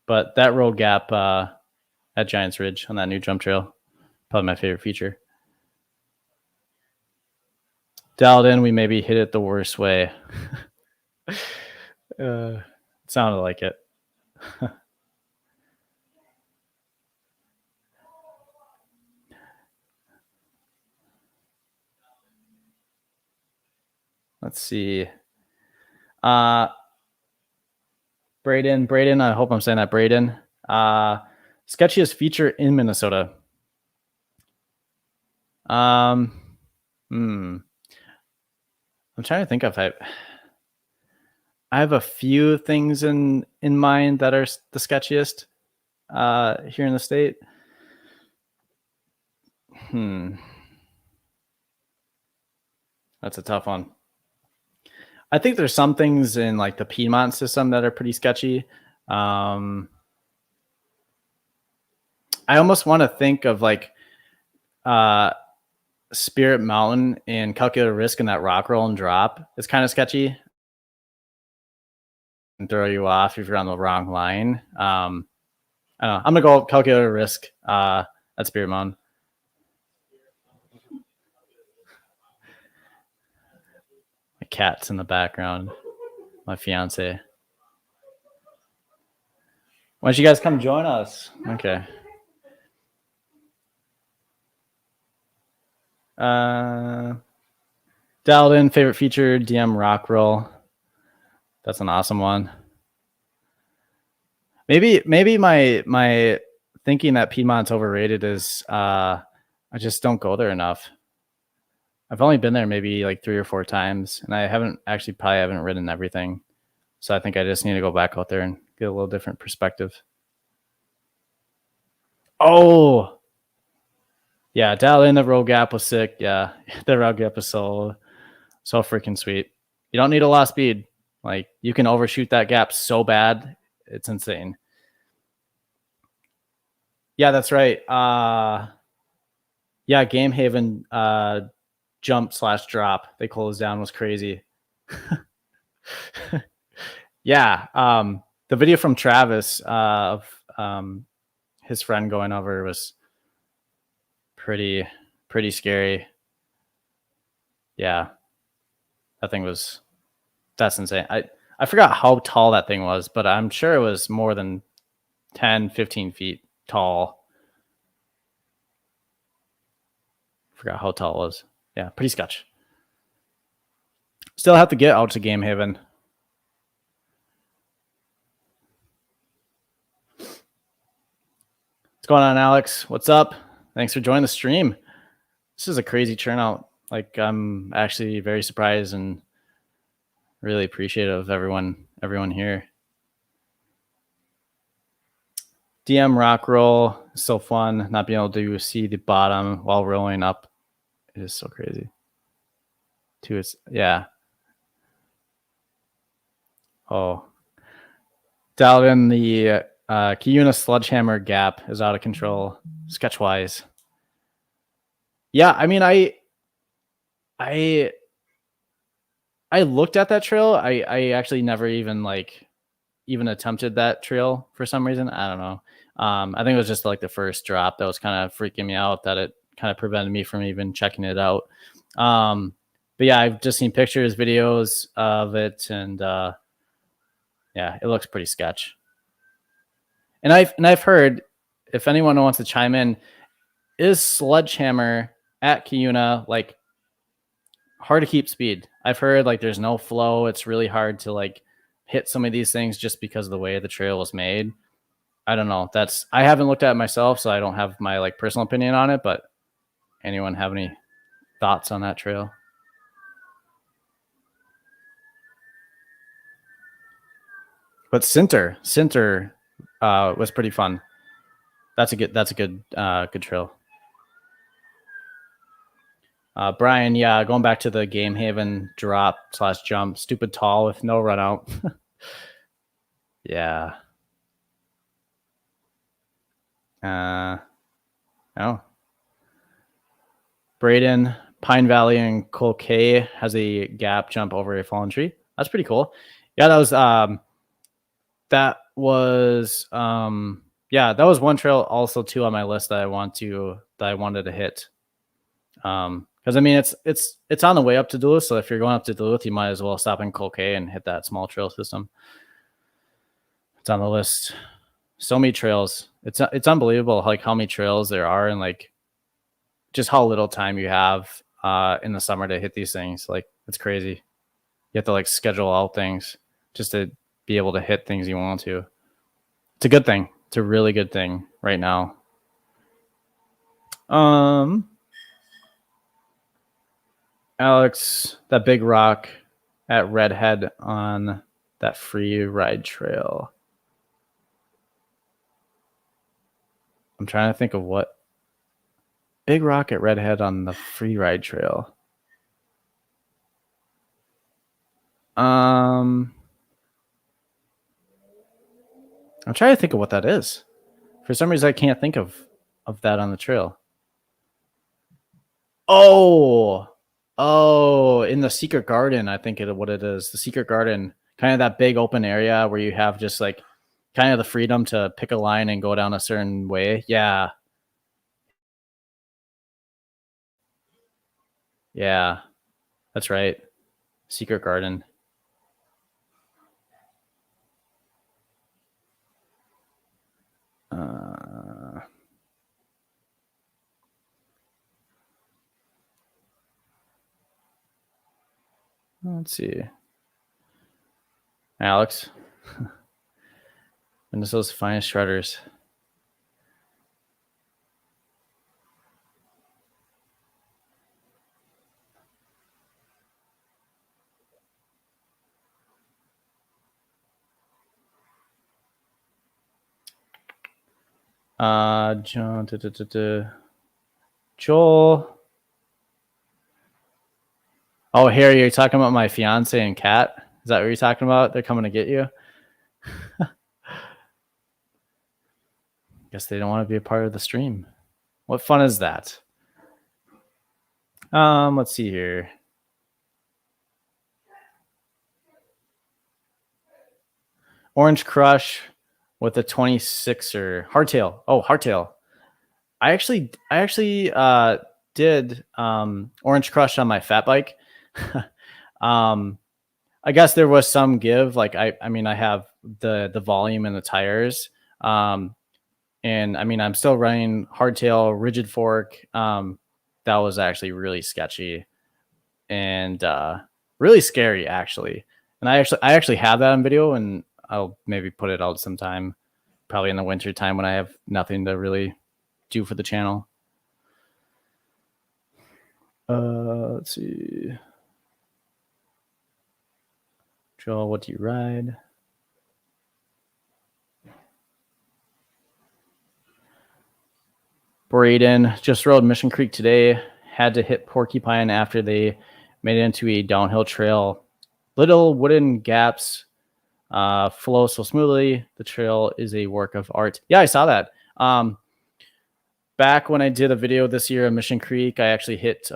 But that road gap at Giants Ridge on that new jump trail, probably my favorite feature. Dialed in, we maybe hit it the worst way. It sounded like it. Let's see. Braden, I hope I'm saying that, Braden. Sketchiest feature in Minnesota. I'm trying to think of it. I have a few things in mind that are the sketchiest here in the state. That's a tough one. I think there's some things in like the Piedmont system that are pretty sketchy. I almost want to think of like Spirit Mountain and Calculated Risk and that rock roll and drop is kind of sketchy and throw you off if you're on the wrong line. I don't know. I'm gonna go Calculated Risk at Spirit Mountain. My cat's in the background. My fiance. Why don't you guys come join us? Okay. Dialed in favorite feature DM rock roll. That's an awesome one. Maybe my thinking that Piedmont's overrated is I just don't go there enough. I've only been there maybe like 3 or 4 times, and I probably haven't ridden everything. So I think I just need to go back out there and get a little different perspective. Oh, yeah, dial in the road gap was sick. Yeah, the road gap was so freaking sweet. You don't need a lot of speed. Like you can overshoot that gap so bad, it's insane. Yeah, that's right. Yeah, Game Haven jump/drop they closed down was crazy. Yeah, the video from Travis of his friend going over was pretty scary. Yeah, that's insane. I forgot how tall that thing was, but I'm sure it was more than 10-15 feet tall. Forgot how tall it was. Yeah, pretty sketch. Still have to get out to Game Haven. What's going on, Alex? What's up? Thanks for joining the stream. This is a crazy turnout. Like I'm actually very surprised and really appreciative of everyone here. DM rock roll is so fun. Not being able to see the bottom while rolling up is so crazy. Yeah. Oh, dialed in the Kiyuna sledgehammer gap is out of control sketch wise. Yeah, I mean, I looked at that trail. I actually never even attempted that trail for some reason. I don't know. I think it was just like the first drop that was kind of freaking me out, that it kind of prevented me from even checking it out. But yeah, I've just seen pictures, videos of it, and yeah, it looks pretty sketch. And I've heard, if anyone wants to chime in, is sledgehammer at Kiyuna like hard to keep speed? I've heard like there's no flow. It's really hard to like hit some of these things just because of the way the trail was made. I don't know. I haven't looked at it myself, so I don't have my like personal opinion on it, but anyone have any thoughts on that trail? But Sinter was pretty fun. That's a good trail. Brian, yeah, going back to the Game Haven drop/jump, stupid tall with no run out. Yeah. Oh. Braden, Pine Valley, and Colkay has a gap jump over a fallen tree. That's pretty cool. Yeah, that was one trail also too on my list that I wanted to hit. Because I mean it's on the way up to Duluth, so if you're going up to Duluth, you might as well stop in Colkay and hit that small trail system. It's on the list. So many trails. It's unbelievable like how many trails there are, and like just how little time you have in the summer to hit these things. Like it's crazy. You have to like schedule out things just to be able to hit things you want to. It's a good thing. It's a really good thing right now. Alex, that big rock at Redhead on that free ride trail. I'm trying to think of what big rock at Redhead on the free ride trail. I'm trying to think of what that is. For some reason, I can't think of that on the trail. Oh, in the secret garden, I think what it is. The secret garden, kind of that big open area where you have just like kind of the freedom to pick a line and go down a certain way. Yeah. Yeah. That's right. Secret garden. Let's see. Alex. Minnesota's finest shredders. John, Joel. Oh, Harry, you're talking about my fiance and cat? Is that what you're talking about? They're coming to get you? Guess they don't want to be a part of the stream. What fun is that? Let's see here. Orange Crush with a 26er. Hardtail. Oh, hardtail. I actually did Orange Crush on my fat bike. I guess there was some give. Like I mean, I have the volume and the tires. And I mean, I'm still running hardtail, rigid fork. That was actually really sketchy and really scary, actually. And I actually have that on video, and I'll maybe put it out sometime, probably in the winter time when I have nothing to really do for the channel. Let's see. Joel, what do you ride? Braden just rode Mission Creek today. Had to hit Porcupine after they made it into a downhill trail. Little wooden gaps flow so smoothly. The trail is a work of art. Yeah, I saw that. Back when I did a video this year of Mission Creek, I actually hit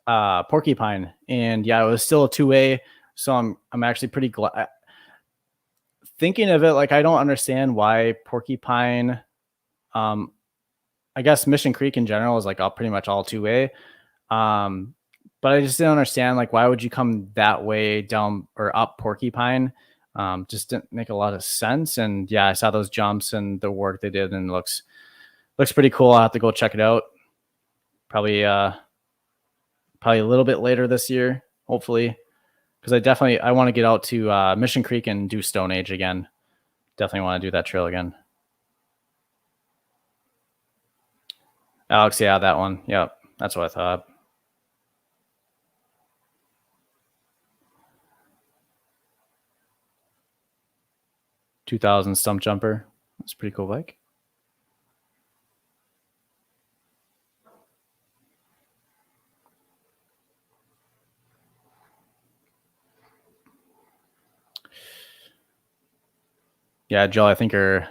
Porcupine, and yeah, it was still a 2-way. So I'm actually pretty glad. Thinking of it, like I don't understand why Porcupine. I guess Mission Creek in general is like pretty much all 2-way. But I just didn't understand, like, why would you come that way down or up Porcupine? Just didn't make a lot of sense. And yeah, I saw those jumps and the work they did, and it looks pretty cool. I'll have to go check it out. Probably a little bit later this year, hopefully, because I want to get out to Mission Creek and do Stone Age again. Definitely want to do that trail again. Alex, yeah, that one. Yep, that's what I thought. $2,000 stump jumper. That's a pretty cool bike. Yeah, Joel, I think you're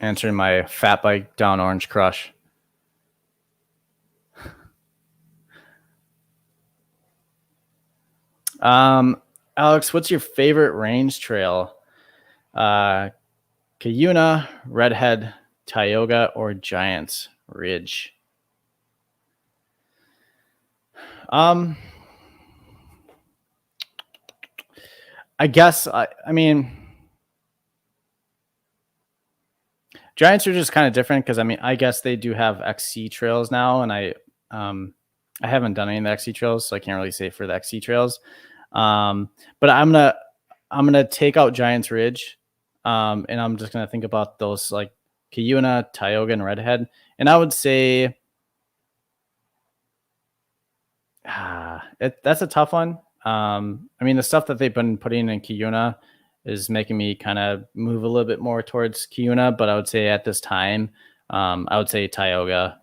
answering my fat bike down Orange Crush. Alex, what's your favorite range trail? Cuyuna, Redhead, Tioga, or Giants Ridge? I guess I mean, Giants are just kind of different because I mean, I guess they do have XC trails now, and I haven't done any of the XC trails, so I can't really say for the XC trails. But I'm gonna take out Giants Ridge, and I'm just gonna think about those like Cuyuna, Tioga, and Redhead, and I would say that's a tough one. I mean, the stuff that they've been putting in Cuyuna is making me kind of move a little bit more towards Cuyuna, but I would say at this time, I would say Tioga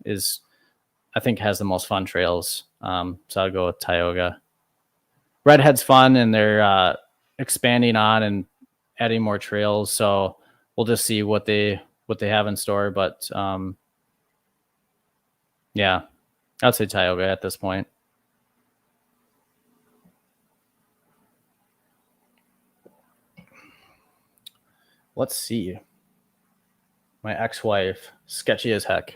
I think has the most fun trails. So I'll go with Tioga. Redhead's fun, and they're expanding on and adding more trails. So we'll just see what they have in store. But yeah, I'd say Tioga at this point. Let's see. My ex-wife, sketchy as heck.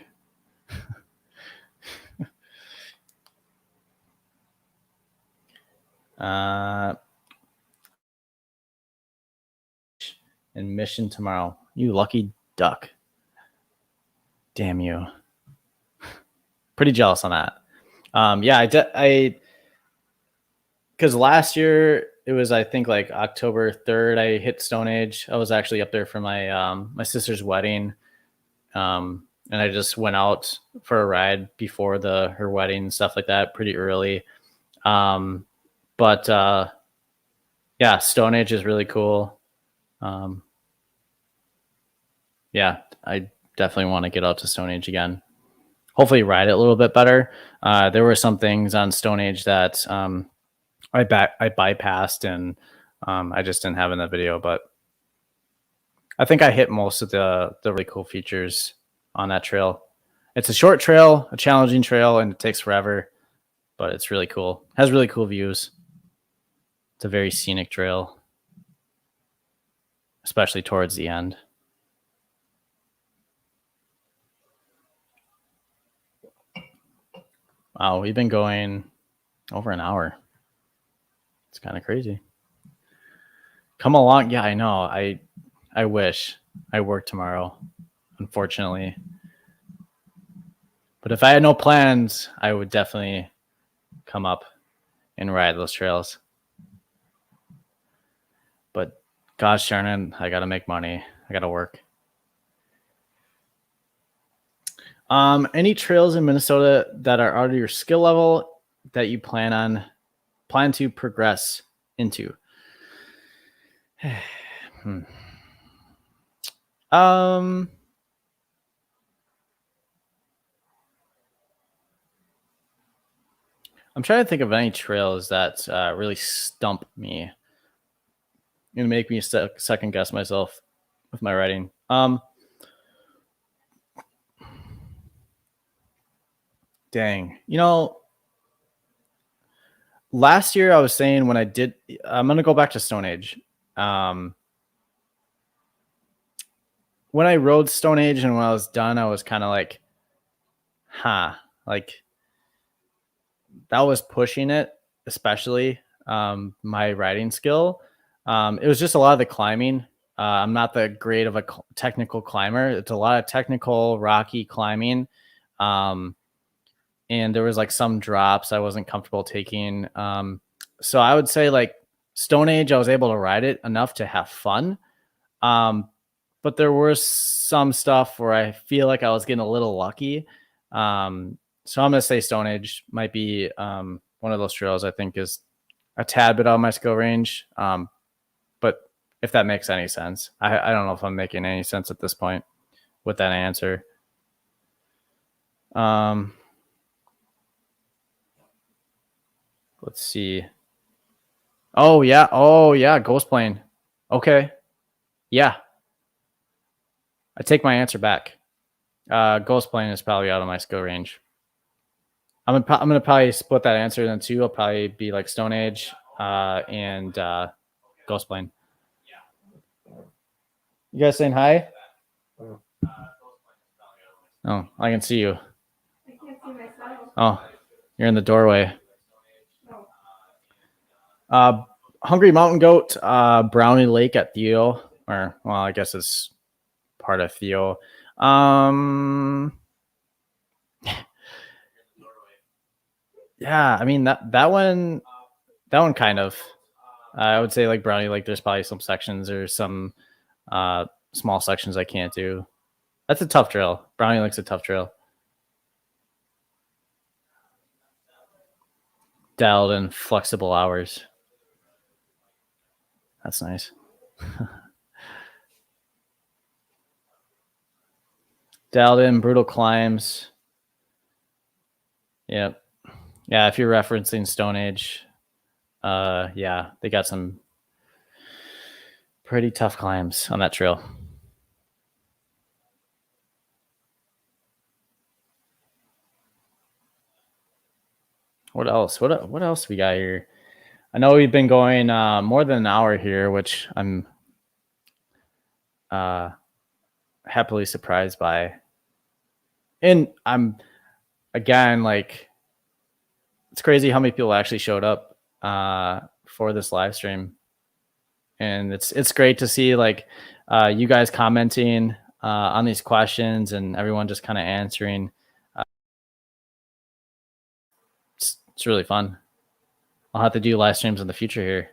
And mission tomorrow. You lucky duck. Damn you. Pretty jealous on that. Yeah, because last year it was, I think, like October 3rd, I hit Stone Age. I was actually up there for my my sister's wedding. And I just went out for a ride before her wedding and stuff like that pretty early. But yeah, Stone Age is really cool. Yeah, I definitely want to get out to Stone Age again. Hopefully ride it a little bit better. There were some things on Stone Age that I bypassed, and I just didn't have in the video, but I think I hit most of the really cool features on that trail. It's a short trail, a challenging trail, and it takes forever, but it's really cool. It has really cool views. It's a very scenic trail, especially towards the end. Wow, we've been going over an hour. It's kind of crazy. Come along. Yeah, I know. I wish I work tomorrow, unfortunately. But if I had no plans, I would definitely come up and ride those trails. But gosh darn it, I got to make money. I got to work. Any trails in Minnesota that are out of your skill level that you plan to progress into? I'm trying to think of any trails that really stump me and make me second guess myself with my writing. Dang, last year I was saying when I'm gonna go back to Stone Age. When I rode Stone Age and when I was done, I was kind of like, like that was pushing it, especially my riding skill. It was just a lot of the climbing. I'm not that great of a technical climber. It's a lot of technical, rocky climbing. And there was like some drops I wasn't comfortable taking. So I would say like Stone Age, I was able to ride it enough to have fun. But there was some stuff where I feel like I was getting a little lucky. So I'm going to say Stone Age might be one of those trails I think is a tad bit out of my skill range. But if that makes any sense, I don't know if I'm making any sense at this point with that answer. Let's see. Oh yeah, Ghost Plane. Okay. Yeah. I take my answer back. Ghost Plane is probably out of my skill range. I'm gonna probably split that answer into two. I'll probably be like Stone Age and Ghost Plane. You guys saying hi? Oh, I can see you. I can't see myself. Oh, you're in the doorway. Hungry Mountain Goat, Brownie Lake at Theo, or well, I guess it's part of Theo. Yeah, I mean that one kind of. I would say like Brownie Lake. There's probably some sections or some small sections I can't do. That's a tough trail. Brownie Lake's a tough trail. Dialed in flexible hours. That's nice. Dialed in brutal climbs. Yep. Yeah, if you're referencing Stone Age, yeah, they got some pretty tough climbs on that trail. What else? What else we got here? I know we've been going more than an hour here, which I'm happily surprised by. And I'm again like, it's crazy how many people actually showed up for this live stream, and it's great to see like you guys commenting on these questions and everyone just kind of answering. It's really fun. I'll have to do live streams in the future here.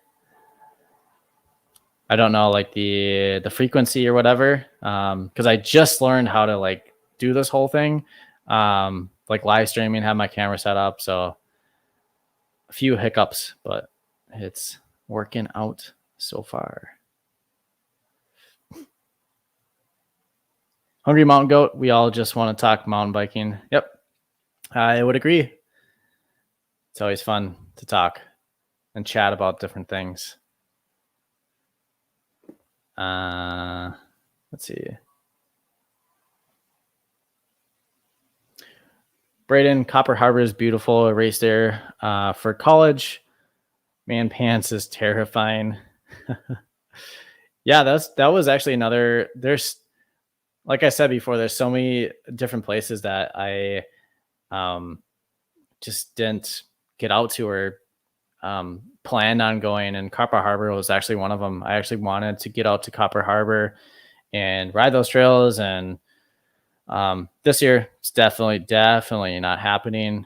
I don't know like the frequency or whatever, because I just learned how to like do this whole thing, like live streaming, have my camera set up, so a few hiccups, but it's working out so far. Hungry Mountain Goat, we all just want to talk mountain biking. Yep, I would agree. It's always fun to talk and chat about different things. Let's see. Braden, Copper Harbor is beautiful. I raced there for college. Man, pants is terrifying. Yeah, that was actually another. There's, like I said before, there's so many different places that I just didn't get out to or planned on going, and Copper Harbor was actually one of them. I actually wanted to get out to Copper Harbor and ride those trails, and this year it's definitely not happening.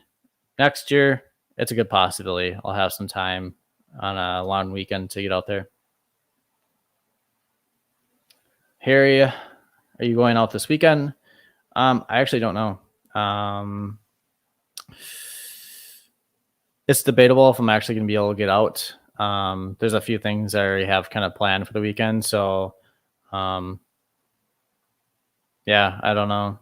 Next year it's a good possibility. I'll have some time on a long weekend to get out there. Harry, are you going out this weekend? I actually don't know. It's debatable if I'm actually going to be able to get out. There's a few things I already have kind of planned for the weekend. So, yeah, I don't know.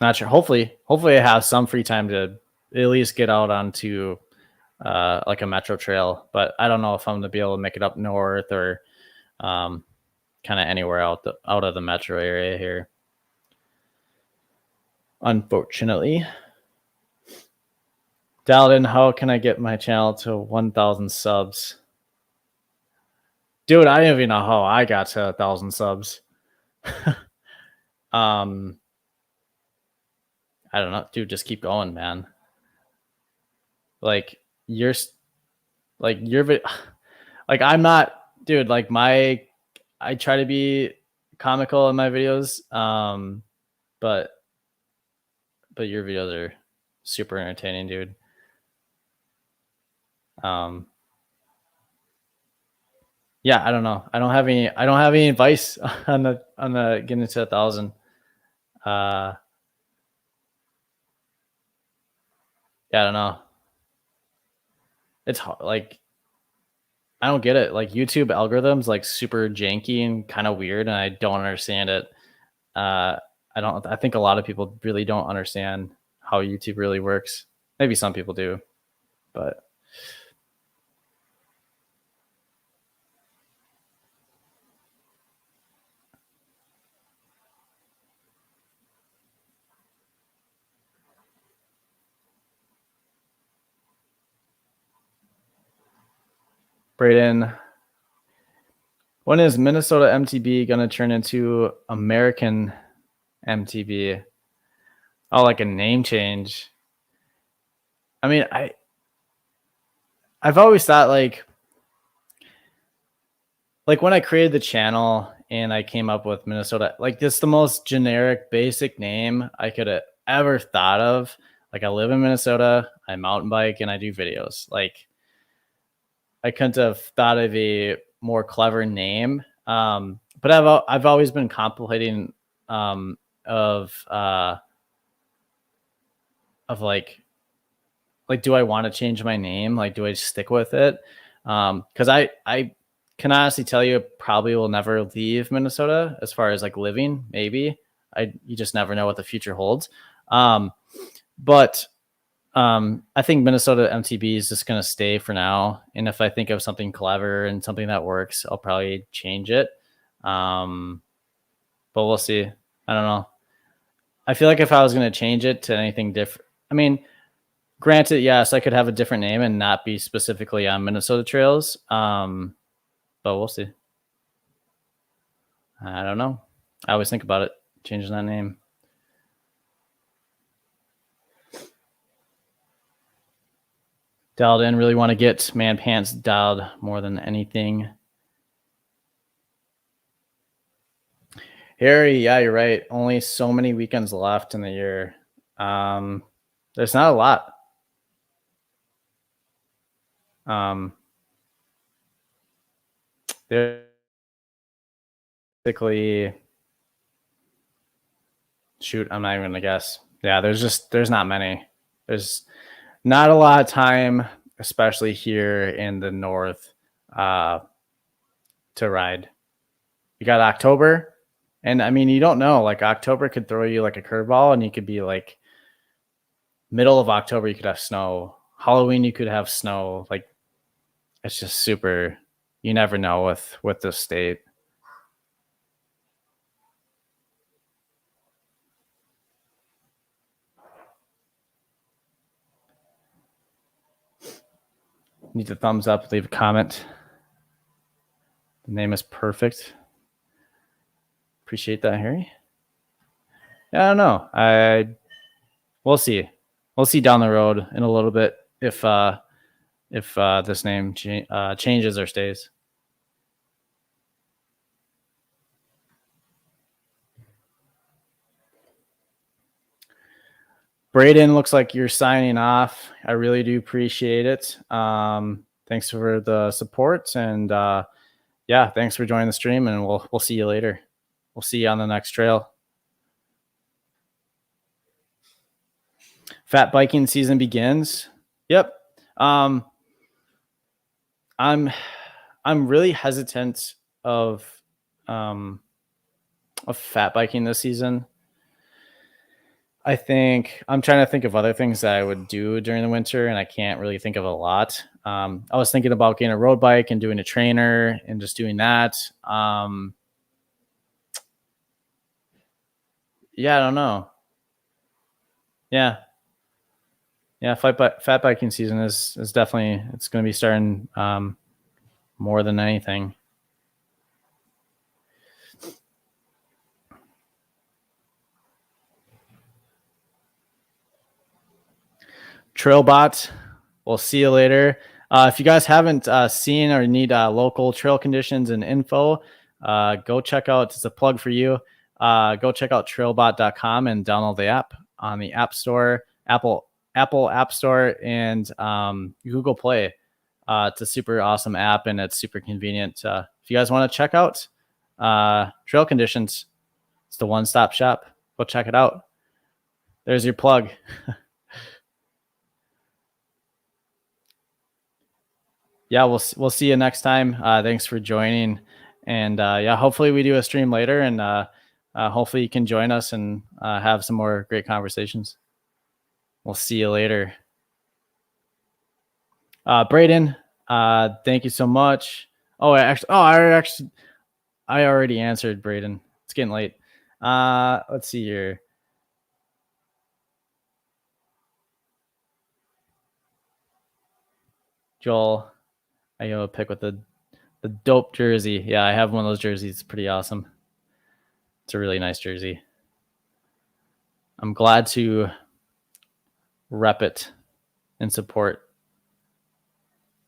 Not sure. Hopefully I have some free time to at least get out onto like a metro trail, but I don't know if I'm going to be able to make it up north or kind of anywhere out of the metro area here, unfortunately. Dalton, how can I get my channel to 1,000 subs? Dude, I don't even know how I got to 1,000 subs. I don't know, dude. Just keep going, man. Like you're, like I'm not, dude. Like I try to be comical in my videos, but your videos are super entertaining, dude. Yeah, I don't know. I don't have any advice on the getting to 1,000. Yeah, I don't know. It's hard, like I don't get it. Like YouTube algorithms like super janky and kind of weird, and I don't understand it. I think a lot of people really don't understand how YouTube really works. Maybe some people do, but Braden, when is Minnesota MTB going to turn into American MTB? Oh, like a name change. I mean, I've always thought like when I created the channel and I came up with Minnesota, like this the most generic basic name I could have ever thought of. Like I live in Minnesota, I mountain bike, and I do videos. Like I couldn't have thought of a more clever name. But I've always been contemplating of like do I want to change my name? Like, do I stick with it? Because I can honestly tell you, probably will never leave Minnesota as far as like living. Maybe you just never know what the future holds. But I think Minnesota MTB is just going to stay for now. And if I think of something clever and something that works, I'll probably change it. But we'll see. I don't know. I feel like if I was going to change it to anything different, I mean, Granted, yes, I could have a different name and not be specifically on Minnesota trails. But we'll see. I don't know. I always think about it, changing that name. Dialed in, really want to get Man Pants dialed more than anything. Harry, yeah, you're right. Only so many weekends left in the year. There's not a lot. Basically, shoot, I'm not even gonna guess. Yeah, there's not many. There's not a lot of time, especially here in the north, to ride. You got October, and I mean, you don't know. Like October could throw you like a curveball, and you could be like middle of October, you could have snow. Halloween, you could have snow. Like it's just super. You never know with this state. Need a thumbs up, leave a comment. The name is perfect. Appreciate that, Harry. Yeah, I don't know. We'll see. We'll see down the road in a little bit if this name changes or stays. Braden, looks like you're signing off. I really do appreciate it. Thanks for the support, and yeah, thanks for joining the stream, and we'll see you later. We'll see you on the next trail. Fat biking season begins. Yep. I'm really hesitant of fat biking this season. I think I'm trying to think of other things that I would do during the winter, and I can't really think of a lot. I was thinking about getting a road bike and doing a trainer and just doing that. Yeah, I don't know. Yeah. Fat biking season is definitely, it's going to be starting more than anything. Trailbot, we'll see you later. If you guys haven't seen or need local trail conditions and info, go check out, it's a plug for you. Go check out trailbot.com and download the app on the App Store, Apple App Store, and Google Play. It's a super awesome app, and it's super convenient. If you guys want to check out trail conditions, it's the one-stop shop. Go check it out. There's your plug. Yeah, we'll see you next time. Thanks for joining, and yeah, hopefully we do a stream later, and hopefully you can join us and have some more great conversations. We'll see you later. Braden, thank you so much. I already answered Braden. It's getting late. Let's see here. Joel, I go pick with the dope jersey. Yeah, I have one of those jerseys. It's pretty awesome. It's a really nice jersey. I'm glad to rep it and support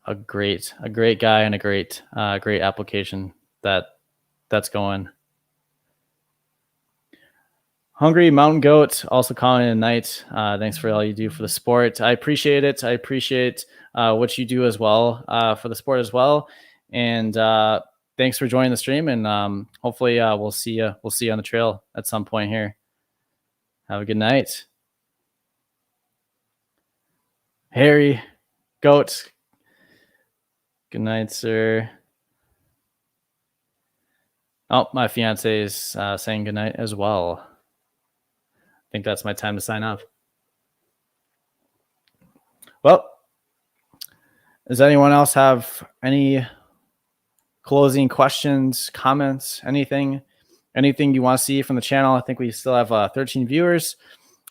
a great guy and a great application that's going. Hungry Mountain Goat also calling it a night. Thanks for all you do for the sport. I appreciate it. I appreciate what you do as well for the sport as well. And thanks for joining the stream. And hopefully we'll see you on the trail at some point here. Have a good night. Harry Goat. Good night, sir. Oh, my fiance is saying good night as well. I think that's my time to sign off. Well, does anyone else have any closing questions, comments, anything you want to see from the channel? I think we still have 13 viewers.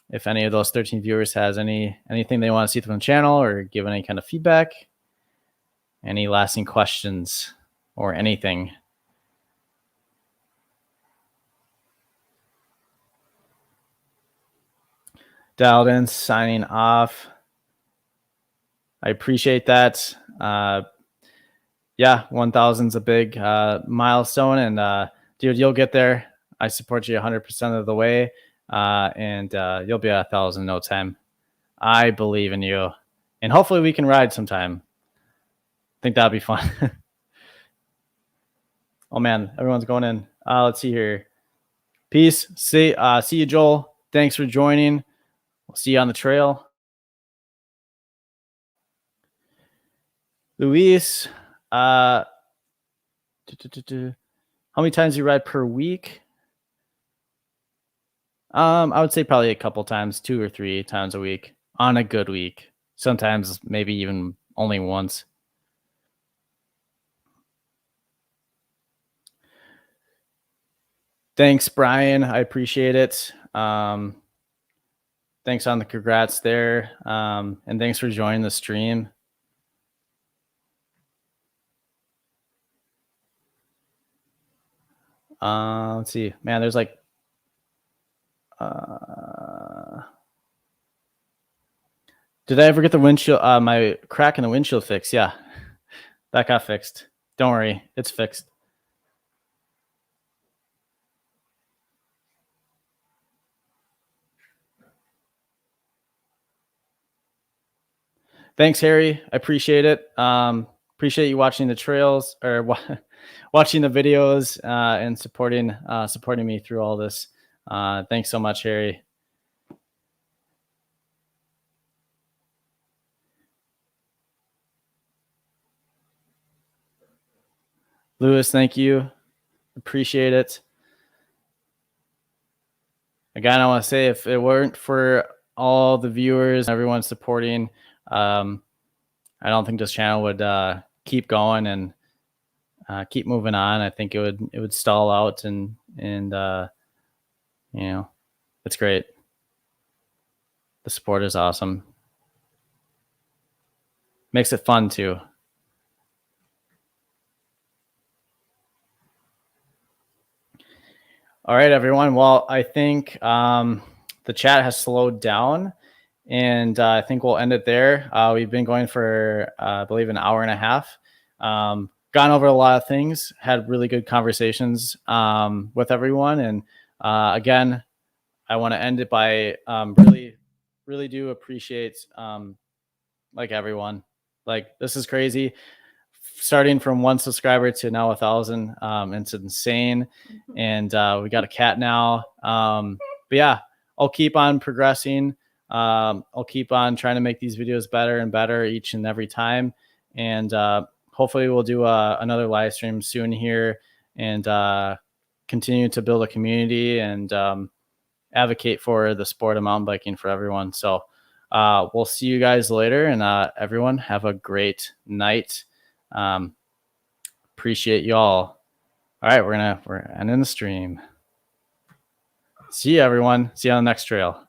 if any of those 13 viewers has anything they want to see from the channel or give any kind of feedback, any lasting questions or anything. Dialed in, signing off. I appreciate that. Yeah, 1,000's a big milestone, and dude, you'll get there. I support you 100% of the way, and you'll be at 1,000 in no time. I believe in you, and hopefully we can ride sometime. I think that'd be fun. Oh man, everyone's going in. Let's see here. Peace. See you, Joel. Thanks for joining. We'll see you on the trail. Luis, how many times do you ride per week? I would say probably a couple times, 2 or 3 times a week on a good week. Sometimes maybe even only once. Thanks, Brian. I appreciate it. Thanks on the congrats there. And thanks for joining the stream. Let's see, man, there's like, did I ever get the windshield, my crack in the windshield fixed? Yeah, that got fixed. Don't worry, it's fixed. Thanks, Harry. I appreciate it. Appreciate you watching the trails or watching the videos and supporting me through all this. Thanks so much, Harry. Lewis, thank you. Appreciate it. Again, I want to say, if it weren't for all the viewers, everyone supporting, I don't think this channel would keep going and keep moving on. I think it would stall out, and you know, it's great. The support is awesome. Makes it fun too. All right, everyone. Well, I think the chat has slowed down, and I think we'll end it there. We've been going for, I believe, an hour and a half. Gone over a lot of things, had really good conversations with everyone. And again, I want to end it by really do appreciate like everyone. Like, this is crazy. Starting from 1 subscriber to now 1,000. It's insane. And we got a cat now. But yeah, I'll keep on progressing. I'll keep on trying to make these videos better and better each and every time. And hopefully we'll do another live stream soon here, and continue to build a community and advocate for the sport of mountain biking for everyone. So we'll see you guys later, and everyone have a great night. Appreciate y'all. All right, we're ending the stream. See you, everyone. See you on the next trail.